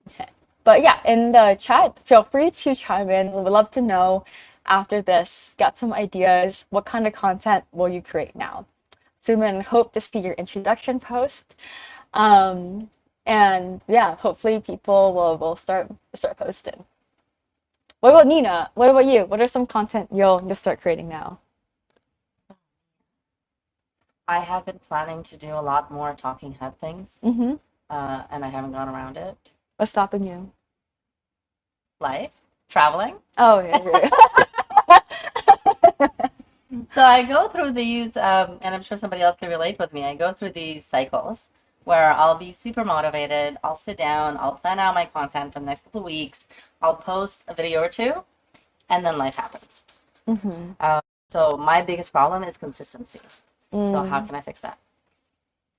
Okay. But yeah, in the chat, feel free to chime in. We would love to know after this, got some ideas. What kind of content will you create now? Zoom in, hope to see your introduction post. And yeah, hopefully people will start posting. What about Nina? What about you? What are some content you'll start creating now? I have been planning to do a lot more talking head things, and I haven't gone around it. What's stopping you? Life, traveling. Oh, yeah. So I go through these, and I'm sure somebody else can relate with me. I go through these cycles where I'll be super motivated. I'll sit down, I'll plan out my content for the next couple of weeks. I'll post a video or 2, and then life happens. So my biggest problem is consistency. So how can I fix that?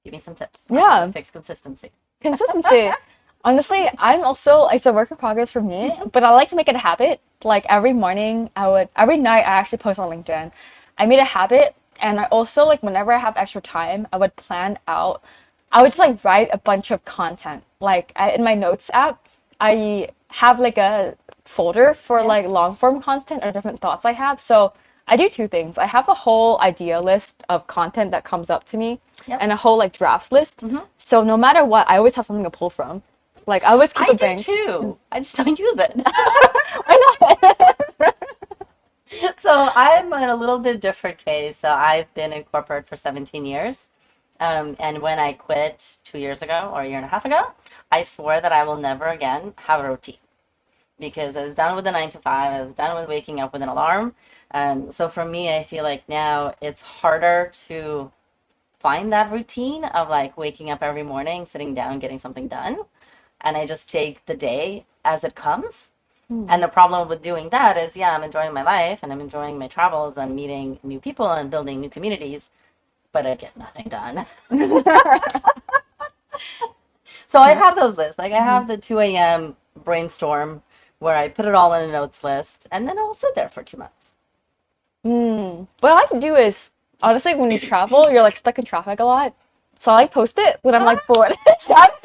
Give me some tips. Yeah. Fix consistency. Consistency. Honestly, I'm also, it's a work in progress for me, but I like to make it a habit. Like every morning, every night I actually post on LinkedIn. I made a habit, and I also, like, whenever I have extra time, I would just like write a bunch of content. Like in my notes app, I have like a folder for Yeah. like long form content or different thoughts I have. So I do two things. I have a whole idea list of content that comes up to me Yep. and a whole like drafts list. Hmm. So no matter what, I always have something to pull from. Like I always keep I a do bank. too. I just don't use it. Why not? So I'm in a little bit different case. So I've been in corporate for 17 years. And when I quit 2 years ago or a year and a half ago, I swore that I will never again have a routine because I was done with the 9 to 5. I was done with waking up with an alarm. So for me, I feel like now it's harder to find that routine of like waking up every morning, sitting down, getting something done. And I just take the day as it comes. Hmm. And the problem with doing that is, yeah, I'm enjoying my life and I'm enjoying my travels and meeting new people and building new communities, but I get nothing done. So I Yeah. have those lists. Like I Mhm. have the 2 a.m. brainstorm where I put it all in a notes list and then it'll sit there for 2 months. What I like to do is, honestly, when you travel, you're like stuck in traffic a lot. So I like post it when I'm like bored in traffic.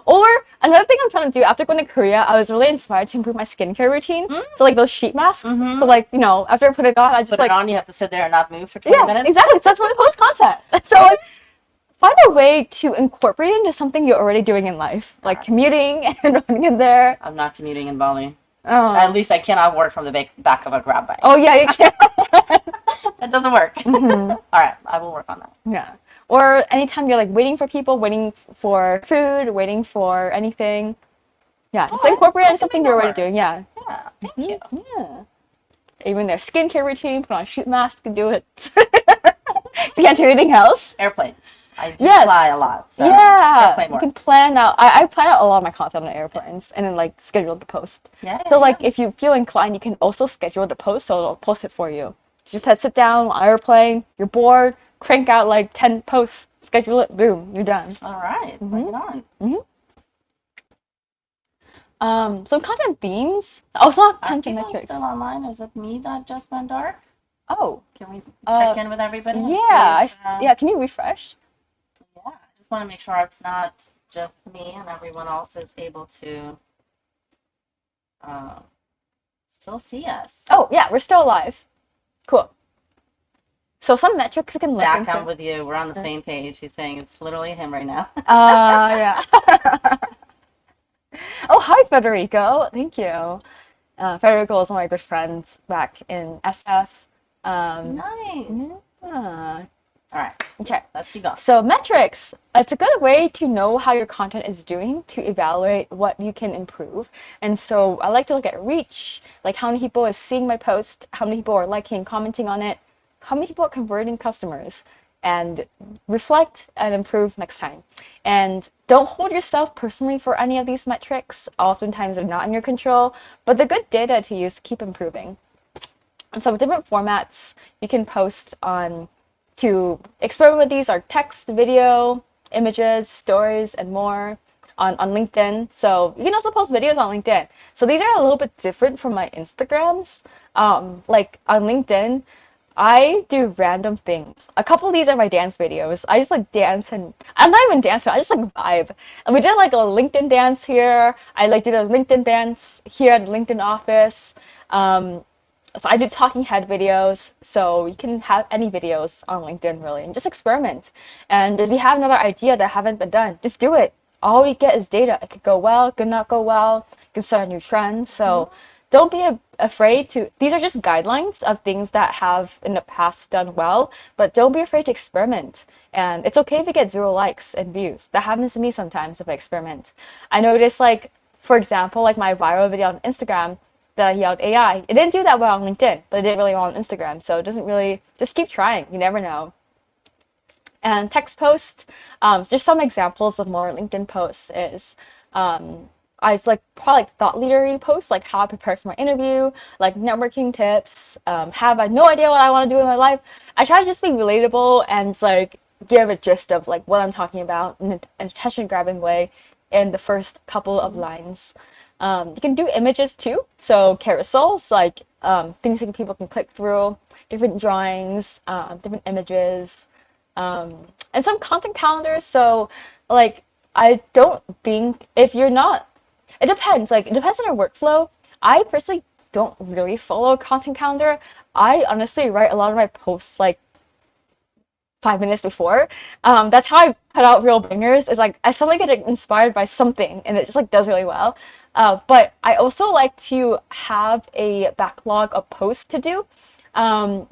Or another thing I'm trying to do after going to Korea, I was really inspired to improve my skincare routine. So like those sheet masks. So Mm-hmm. like, after I put it on, I just Put it like, on, you have to sit there and not move for 20 yeah, minutes. exactly. So that's when I post content. So like, find a way to incorporate it into something you're already doing in life, All like right. commuting and running in there. I'm not commuting in Bali. At Oh, least I cannot work from the back of a grab bike. oh yeah, you can. That doesn't work. Hmm. All right, I will work on that. Yeah. Or anytime you're like waiting for people, waiting for food, waiting for anything. Yeah, just All right, incorporate it I into can make something you're that already work. doing. Yeah. Yeah, thank Hmm. you. Yeah. Even their skincare routine, put on a sheet mask and do it. If you can't do anything else. Airplanes. I do fly Yes. a lot, so Yeah. airplane You can work. plan out. I plan out a lot of my content on airplanes and then like schedule the post. Yeah, So yeah, like yeah. if you feel inclined, you can also schedule the post so it'll post it for you. Just head sit down on airplane, you're bored, crank out like 10 posts, schedule it, boom, you're done. All right, bring Hmm. it on. Hmm. Some content themes. Oh, it's not Are content people metrics. still online? Is it me that just went dark? Oh, Can we uh, check in with everybody and see yeah, if, yeah. Can you refresh? yeah, I just want to make sure it's not just me and everyone else is able to uh, still see us. Oh, yeah, we're still alive. Cool. So some metrics you can look Zach, I'm into. with you. We're on the same page. He's saying it's literally him right now. Yeah. Oh, hi, Federico. Thank you. Federico is one of my good friends back in SF. Nice. Yeah. All right, Okay. let's keep going. So metrics, it's a good way to know how your content is doing to evaluate what you can improve. And so I like to look at reach, like how many people are seeing my post, how many people are liking, commenting on it, how many people are converting customers, and reflect and improve next time. And don't hold yourself personally for any of these metrics. Oftentimes they're not in your control, but they're good data to use to keep improving. And so different formats you can post on to experiment with these are text, video, images, stories, and more on LinkedIn. So you can also post videos on LinkedIn. So these are a little bit different from my Instagrams. Like on LinkedIn, I do random things. A couple of these are my dance videos. I just like dance and I'm not even dancing, I just like vibe. And we did like a LinkedIn dance here. I like did a LinkedIn dance here at the LinkedIn office. Um, so I do talking head videos, so you can have any videos on LinkedIn really, and just experiment. And if you have another idea that haven't been done, just do it. All we get is data. It could go well, it could not go well, it could start a new trend. So don't be afraid to, these are just guidelines of things that have in the past done well, but don't be afraid to experiment. And it's okay if you get 0 likes and views. That happens to me sometimes if I experiment. I notice like, for example, like my viral video on Instagram, that I yelled AI. It didn't do that well on LinkedIn, but it did really well on Instagram. So it doesn't really, just keep trying. You never know. And text post, just some examples of more LinkedIn posts is I like probably like thought leadery posts, like how I prepared for my interview, like networking tips, have I no idea what I want to do in my life. I try to just be relatable and like give a gist of like what I'm talking about in an attention grabbing way in the first couple of lines. You can do images too, so carousels, like things that people can click through, different drawings, different images, and some content calendars. So, like, I don't think if you're not, it depends. Like, it depends on your workflow. I personally don't really follow a content calendar. I honestly write a lot of my posts like 5 minutes before. That's how I put out real bangers. Is like I suddenly get inspired by something, and it just like does really well. But I also like to have a backlog of posts to do,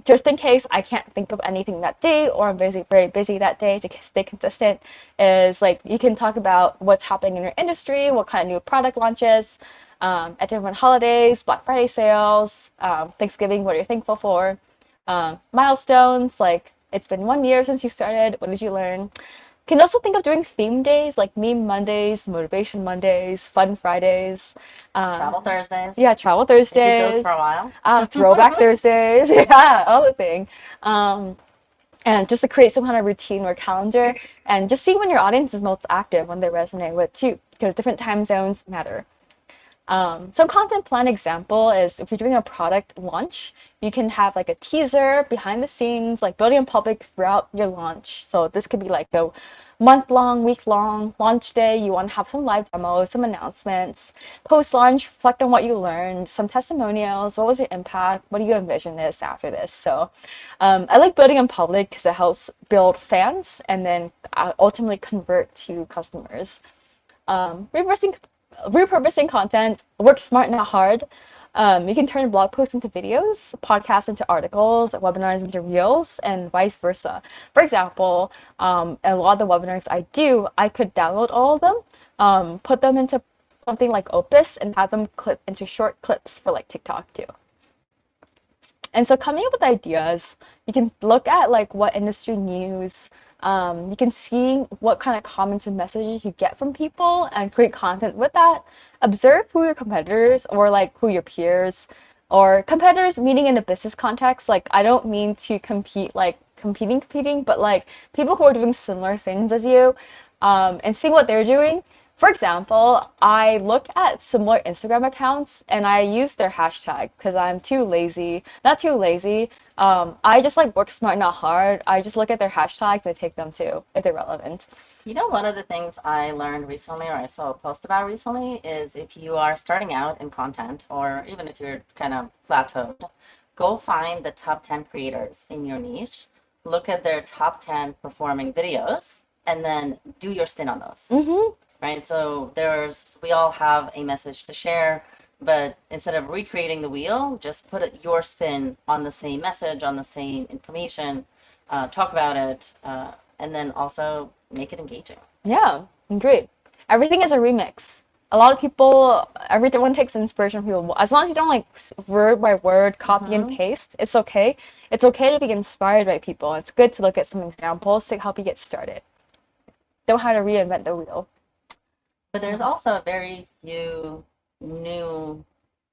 just in case I can't think of anything that day or I'm very busy that day to stay consistent. Is like you can talk about what's happening in your industry, what kind of new product launches, at different holidays, Black Friday sales, Thanksgiving, what you're thankful for, milestones, like it's been 1 year since you started, what did you learn? Can also think of doing theme days like Meme Mondays, Motivation Mondays, Fun Fridays. Travel Thursdays. Yeah, Travel I did those Thursdays. for a while. Throwback Thursdays. Yeah, all the thing. And just to create some kind of routine or calendar and just see when your audience is most active, when they resonate with too, because different time zones matter. So content plan example is if you're doing a product launch, you can have like a teaser behind the scenes, like building in public throughout your launch. So this could be like a month-long, week-long launch day. You want to have some live demos, some announcements. Post-launch, reflect on what you learned, some testimonials. What was your impact? What do you envision this after this? So I like building in public because it helps build fans and then ultimately convert to customers. Repurposing content, work smart, not hard. You can turn blog posts into videos, podcasts into articles, webinars into reels, and vice versa. For example, a lot of the webinars I do, I could download all of them, put them into something like Opus, and have them clip into short clips for like TikTok too. And so coming up with ideas, you can look at like what industry news, you can see what kind of comments and messages you get from people and create content with that. Observe who your competitors or like who your peers or competitors meaning in a business context. Like I don't mean to compete like competing, but like people who are doing similar things as you, and seeing what they're doing. For example, I look at similar Instagram accounts and I use their hashtag because I'm too lazy. Not too lazy. I just like work smart, not hard. I just look at their hashtags and take them too if they're relevant. You know, one of the things I learned recently, or I saw a post about recently, is if you are starting out in content, or even if you're kind of plateaued, go find the top 10 creators in your niche, look at their top 10 performing videos, and then do your spin on those. Mm-hmm. Right? So we all have a message to share, but instead of recreating the wheel, just put your spin on the same message, on the same information, talk about it, and then also make it engaging. Yeah, great. Everything is a remix. A lot of people, everyone takes inspiration from people. As long as you don't like word by word copy and paste, it's okay. It's okay to be inspired by people. It's good to look at some examples to help you get started. Don't have to reinvent the wheel. But there's also very few new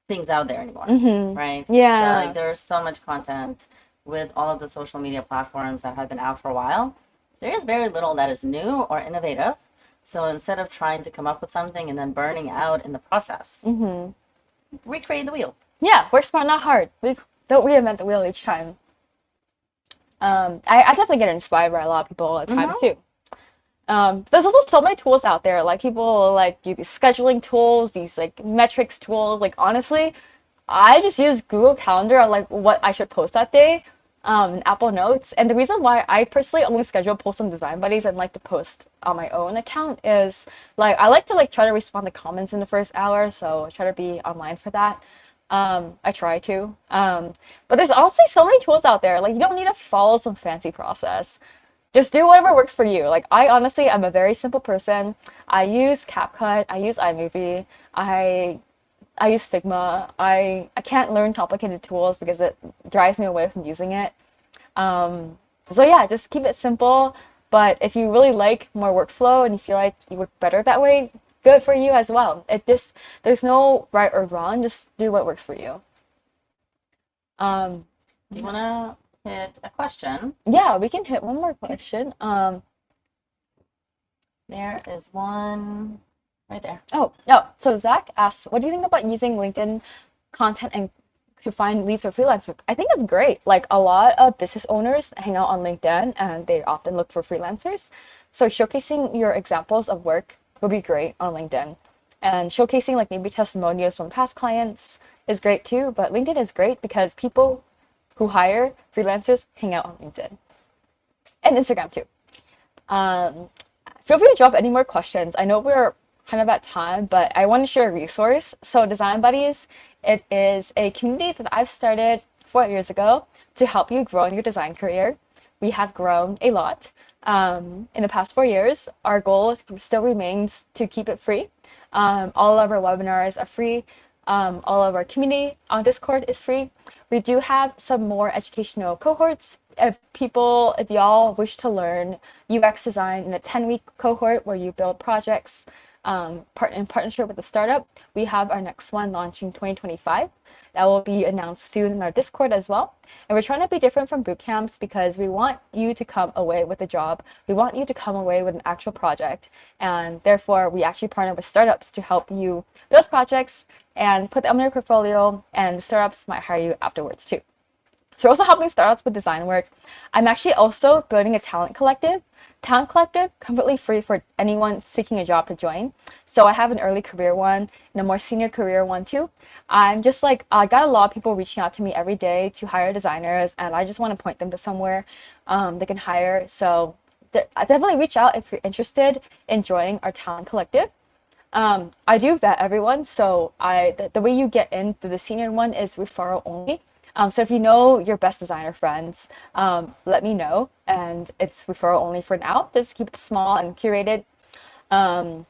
things out there anymore, right? Yeah. So like there's so much content with all of the social media platforms that have been out for a while. There's very little that is new or innovative. So instead of trying to come up with something and then burning out in the process, recreate the wheel. Yeah, work smart, not hard. Don't reinvent the wheel each time. I definitely get inspired by a lot of people all the time too. There's also so many tools out there. Like people like use these scheduling tools, these like metrics tools. Like honestly, I just use Google Calendar on like what I should post that day, and Apple Notes. And the reason why I personally only schedule posts on Design Buddies and like to post on my own account is like I like to like try to respond to comments in the first hour, so I try to be online for that. I try to. But there's also so many tools out there. Like you don't need to follow some fancy process. Just do whatever works for you. Like I honestly am a very simple person. I use CapCut, I use iMovie, I use Figma. I can't learn complicated tools because it drives me away from using it. So yeah, just keep it simple. But if you really like more workflow and you feel like you work better that way, good for you as well. There's no right or wrong. Just do what works for you. Do you want to hit a question. Yeah, we can hit one more question. There is one right there. Oh, no. So Zach asks, what do you think about using LinkedIn content and to find leads for freelance work? I think it's great. Like a lot of business owners hang out on LinkedIn and they often look for freelancers. So showcasing your examples of work would be great on LinkedIn. And showcasing like maybe testimonials from past clients is great too. But LinkedIn is great because people who hire freelancers hang out on LinkedIn and Instagram too. Um, Feel free to drop any more questions. I know we're kind of at time, but I want to share a resource. So Design Buddies, it is a community that I've started 4 years ago to help you grow in your design career. We have grown a lot in the past 4 years. Our goal still remains to keep it free. All of our webinars are free. All of our community on Discord is free. We do have some more educational cohorts. If y'all wish to learn UX design in a 10-week cohort where you build projects in partnership with a startup, we have our next one launching 2025. That will be announced soon in our Discord as well. And we're trying to be different from boot camps because we want you to come away with a job. We want you to come away with an actual project. And therefore, we actually partner with startups to help you build projects and put them on your portfolio, and startups might hire you afterwards too. So we're also helping startups with design work. I'm actually also building a talent collective. Talent collective, completely free for anyone seeking a job to join. So I have an early career one and a more senior career one too. I'm just like, I got a lot of people reaching out to me every day to hire designers, and I just want to point them to somewhere they can hire. So definitely reach out if you're interested in joining our talent collective. I do vet everyone, so the way you get in through the senior one is referral only. So if you know your best designer friends, let me know, and it's referral only for now. Just keep it small and curated. Um,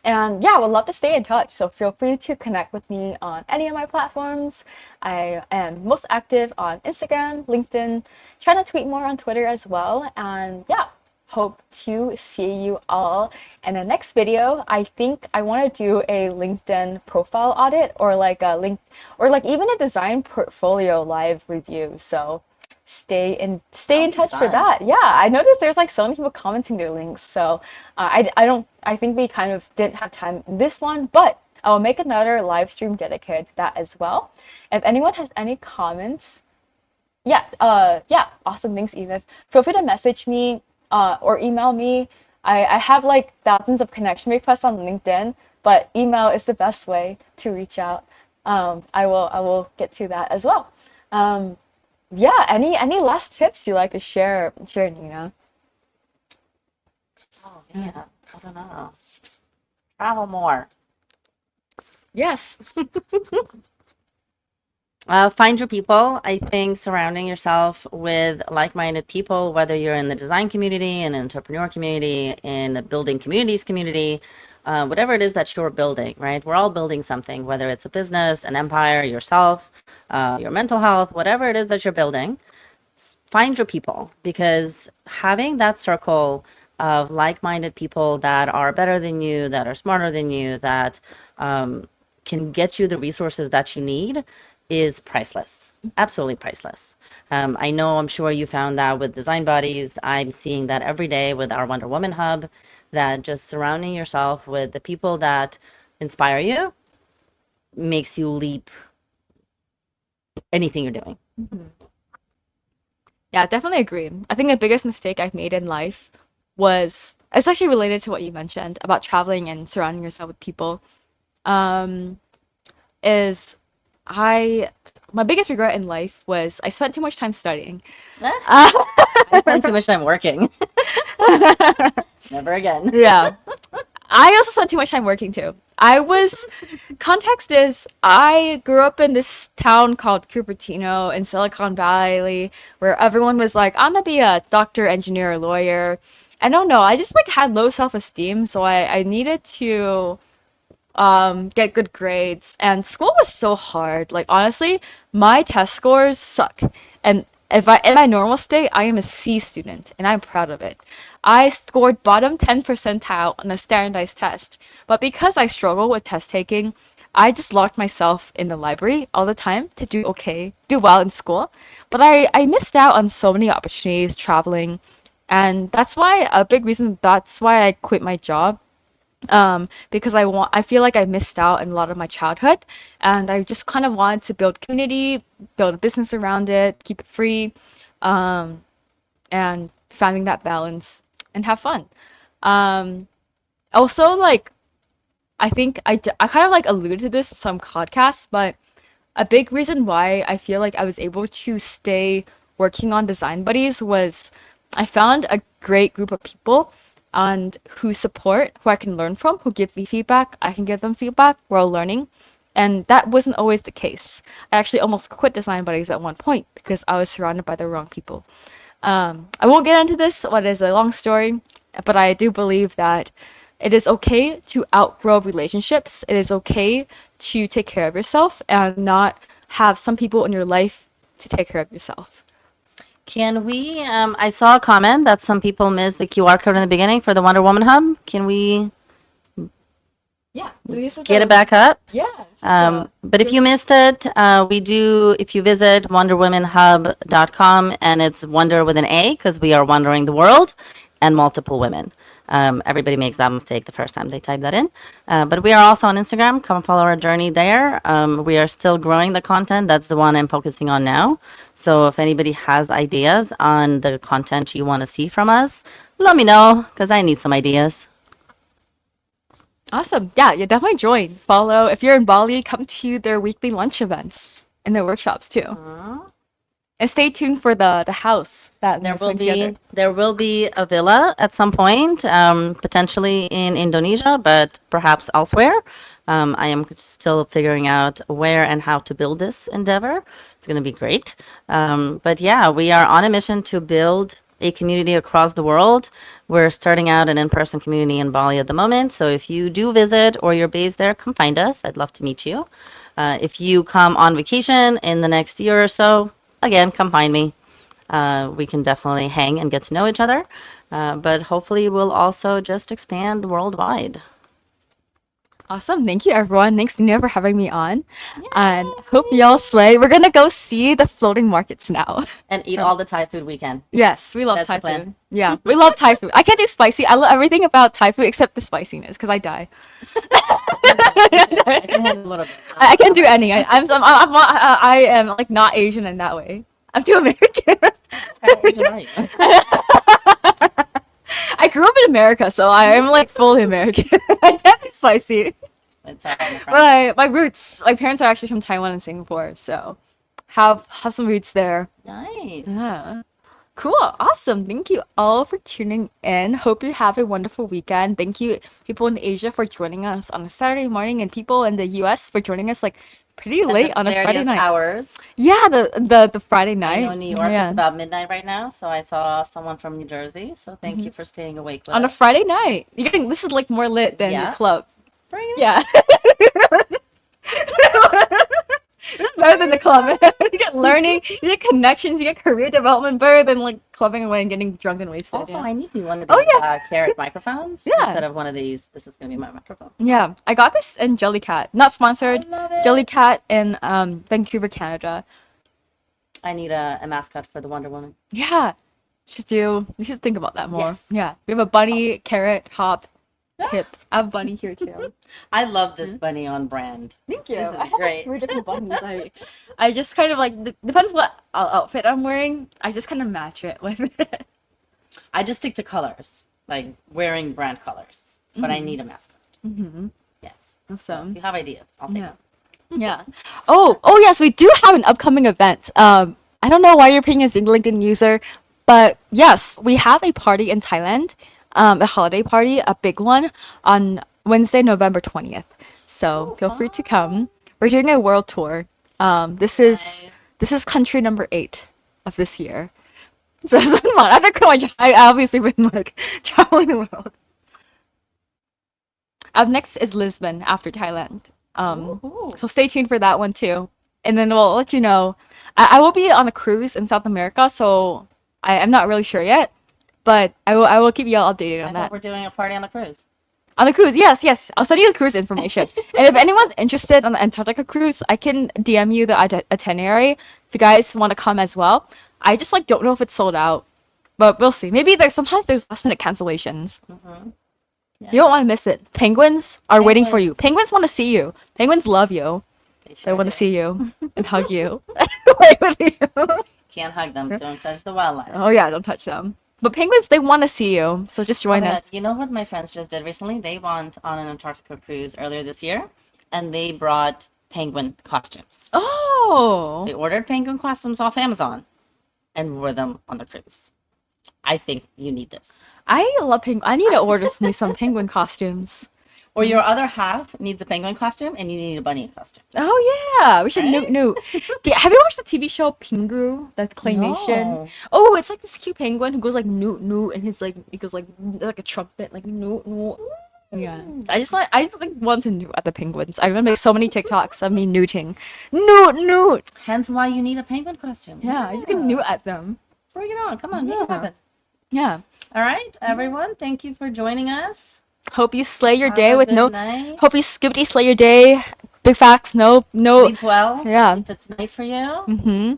and yeah, I would love to stay in touch. So feel free to connect with me on any of my platforms. I am most active on Instagram, LinkedIn, trying to tweet more on Twitter as well. And yeah, hope to see you all in the next video. I think I want to do a LinkedIn profile audit or like a link or like even a design portfolio live review. So stay in touch for that. Yeah, I noticed there's like so many people commenting their links. So I think we kind of didn't have time in this one, but I will make another live stream dedicated to that as well. If anyone has any comments, yeah, awesome. Thanks, Edith. Feel free to message me or email me. I have like thousands of connection requests on LinkedIn, but email is the best way to reach out. I will get to that as well. Yeah, any last tips you like to share, Nina? Oh man, I don't know. Travel more. Yes. Find your people. I think surrounding yourself with like-minded people, whether you're in the design community, an entrepreneur community, in the building communities community, whatever it is that you're building, right? We're all building something, whether it's a business, an empire, yourself, your mental health, whatever it is that you're building. Find your people, because having that circle of like-minded people that are better than you, that are smarter than you, that can get you the resources that you need is priceless, absolutely priceless. I'm sure you found that with Design Buddies. I'm seeing that every day with our Wonder Woman Hub, that just surrounding yourself with the people that inspire you makes you leap anything you're doing. Mm-hmm. Yeah, definitely agree. I think the biggest mistake I've made in life was, it's actually related to what you mentioned about traveling and surrounding yourself with people, is my biggest regret in life was I spent too much time studying. I spent too much time working. Never again. Yeah. I also spent too much time working too. Context is, I grew up in this town called Cupertino in Silicon Valley, where everyone was like, I'm gonna be a doctor, engineer, or lawyer. I don't know, I just like had low self-esteem, so I needed to get good grades, and school was so hard. Like honestly, my test scores suck. And if I in my normal state, I am a C student, and I'm proud of it. I scored bottom 10 percentile on a standardized test, but because I struggle with test taking, I just locked myself in the library all the time to do well in school. But I missed out on so many opportunities traveling. And a big reason, that's why I quit my job. Because I feel like I missed out in a lot of my childhood, and I just kind of wanted to build community, build a business around it, keep it free, um, and finding that balance and have fun. Um, Also, like, I kind of like alluded to this in some podcasts, but a big reason why I feel like I was able to stay working on Design Buddies was I found a great group of people and who I can learn from, who give me feedback, I can give them feedback, we're all learning. And that wasn't always the case. I actually almost quit Design Buddies at one point because I was surrounded by the wrong people. I won't get into this, what is a long story, but I do believe that it is okay to outgrow relationships. It is okay to take care of yourself and not have some people in your life to take care of yourself. Can we, I saw a comment that some people missed the QR code in the beginning for the Wonder Woman Hub. Can we Yeah, this is get it back up? Yeah. But if you missed it, if you visit wonderwomenhub.com, and it's Wonder with an A because we are wondering the world and multiple women. Everybody makes that mistake the first time they type that in. But we are also on Instagram. Come follow our journey there. We are still growing the content. That's the one I'm focusing on now. So if anybody has ideas on the content you want to see from us, let me know because I need some ideas. Awesome. Yeah, you definitely join. Follow. If you're in Bali, come to their weekly lunch events and their workshops too. And stay tuned for the house that There will be a villa at some point, potentially in Indonesia, but perhaps elsewhere. I am still figuring out where and how to build this endeavor. It's going to be great. But yeah, we are on a mission to build a community across the world. We're starting out an in-person community in Bali at the moment. So if you do visit or you're based there, come find us. I'd love to meet you. If you come on vacation in the next year or so, again, come find me. We can definitely hang and get to know each other. But hopefully we'll also just expand worldwide. Awesome. Thank you, everyone. Thanks, Nina, for having me on. And hope y'all slay. We're going to go see the floating markets now. And eat all the Thai food we can. Yes, we love That's Thai the plan. food. Yeah, we love Thai food. I can't do spicy. I love everything about Thai food except the spiciness because I die. I can handle a little bit. I can do any. I am like not Asian in that way. I'm too American. What kind of Asian are you? I grew up in America, so I am like fully American. I can't do spicy. It's all on the front. My roots, my parents are actually from Taiwan and Singapore, so have some roots there. Nice. Yeah. Cool. Awesome. Thank you all for tuning in. Hope you have a wonderful weekend. Thank you, people in Asia, for joining us on a Saturday morning, and people in the US for joining us like pretty late on a Friday night. Hours. Yeah, the Friday night. I know in New York Yeah. it's about midnight right now, so I saw someone from New Jersey. So thank you for staying awake with On a us. Friday night. This is like more lit than Yeah. the club. Bring it. Yeah. This is better than the club. You get learning, you get connections, you get career development better than like clubbing away and getting drunk and wasted. Also, Yeah. I need me one of Oh, these yeah. carrot microphones Yeah. instead of one of these. This is gonna be my microphone. Yeah, I got this in Jellycat. Not sponsored. I love it. Jellycat in Vancouver, Canada. I need a mascot for the Wonder Woman. Yeah, we should think about that more. Yes. Yeah, we have a bunny, carrot, hop, hip. I have a bunny here too. I love this bunny on brand. Thank you. This is I have like great. 3 different bunnies. I just kind of like depends what outfit I'm wearing. I just kind of match it with it. I just stick to colors, like wearing brand colors. But I need a mascot. Mm-hmm. Yes. If Awesome. you have ideas, I'll take Yeah. them. Yeah. Oh yes, we do have an upcoming event. I don't know why you're paying as a LinkedIn user, but yes, we have a party in Thailand, a holiday party, a big one, on Wednesday, November 20th. So feel free to come. We're doing a world tour. This is country number 8 of this year. So this is fun. I obviously been like traveling the world. Up next is Lisbon after Thailand. Ooh. So stay tuned for that one too. And then we'll let you know. I will be on a cruise in South America, so I'm not really sure yet, but I will keep you all updated I on thought that. we're doing a party on the cruise. On a cruise, yes. I'll send you the cruise information. And if anyone's interested on the Antarctica cruise, I can DM you the itinerary if you guys want to come as well. I just like don't know if it's sold out, but we'll see. Maybe sometimes there's last minute cancellations. Yeah. You don't want to miss it. Penguins are waiting for you. Penguins. Penguins want to see you. Penguins love you. They They sure want to do. see you and hug you. Play with you. Can't hug them. Don't touch the wildlife. Oh yeah, don't touch them. But penguins, they want to see you, so just Oh join my God, us. you know what my friends just did recently? They went on an Antarctica cruise earlier this year, and they brought penguin costumes. Oh, They ordered penguin costumes off Amazon and wore them on the cruise. I think you need this. I love penguin. I need to order me some penguin costumes. Or your other half needs a penguin costume, and you need a bunny costume. Oh yeah, we should Right? new. Have you watched the TV show Pingu, the claymation? No. Oh, it's like this cute penguin who goes like newt newt, and his like he goes like a trumpet like newt newt. Yeah, I just like want to newt at the penguins. I remember so many TikToks of me newting, newt newt. Hence why you need a penguin costume. Yeah, I just can newt at them. Bring it on. Come on, make it Yeah. happen. Yeah. All right, everyone. Thank you for joining us. Hope you slay your Have day a with good no. night. Hope you skibbity slay your day. Big facts, no. Sleep well. Yeah. If it's night for you. Mm-hmm.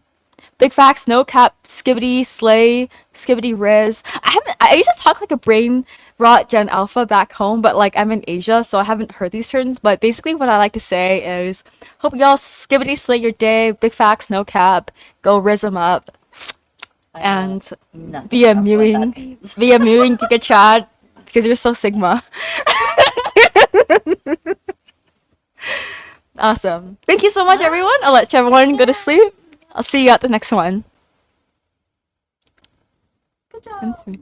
Big facts, no cap, skibbity, slay, skibbity riz. I used to talk like a brain rot Gen Alpha back home, but like I'm in Asia, so I haven't heard these terms. But basically what I like to say is, hope y'all skibbity slay your day, big facts, no cap, go riz 'em up, I and know nothing be a of what that mewing, means. be a mewing Giga Chad, because you're so Sigma. Awesome. Thank you so much, everyone. I'll let everyone go to sleep. I'll see you at the next one. Good job.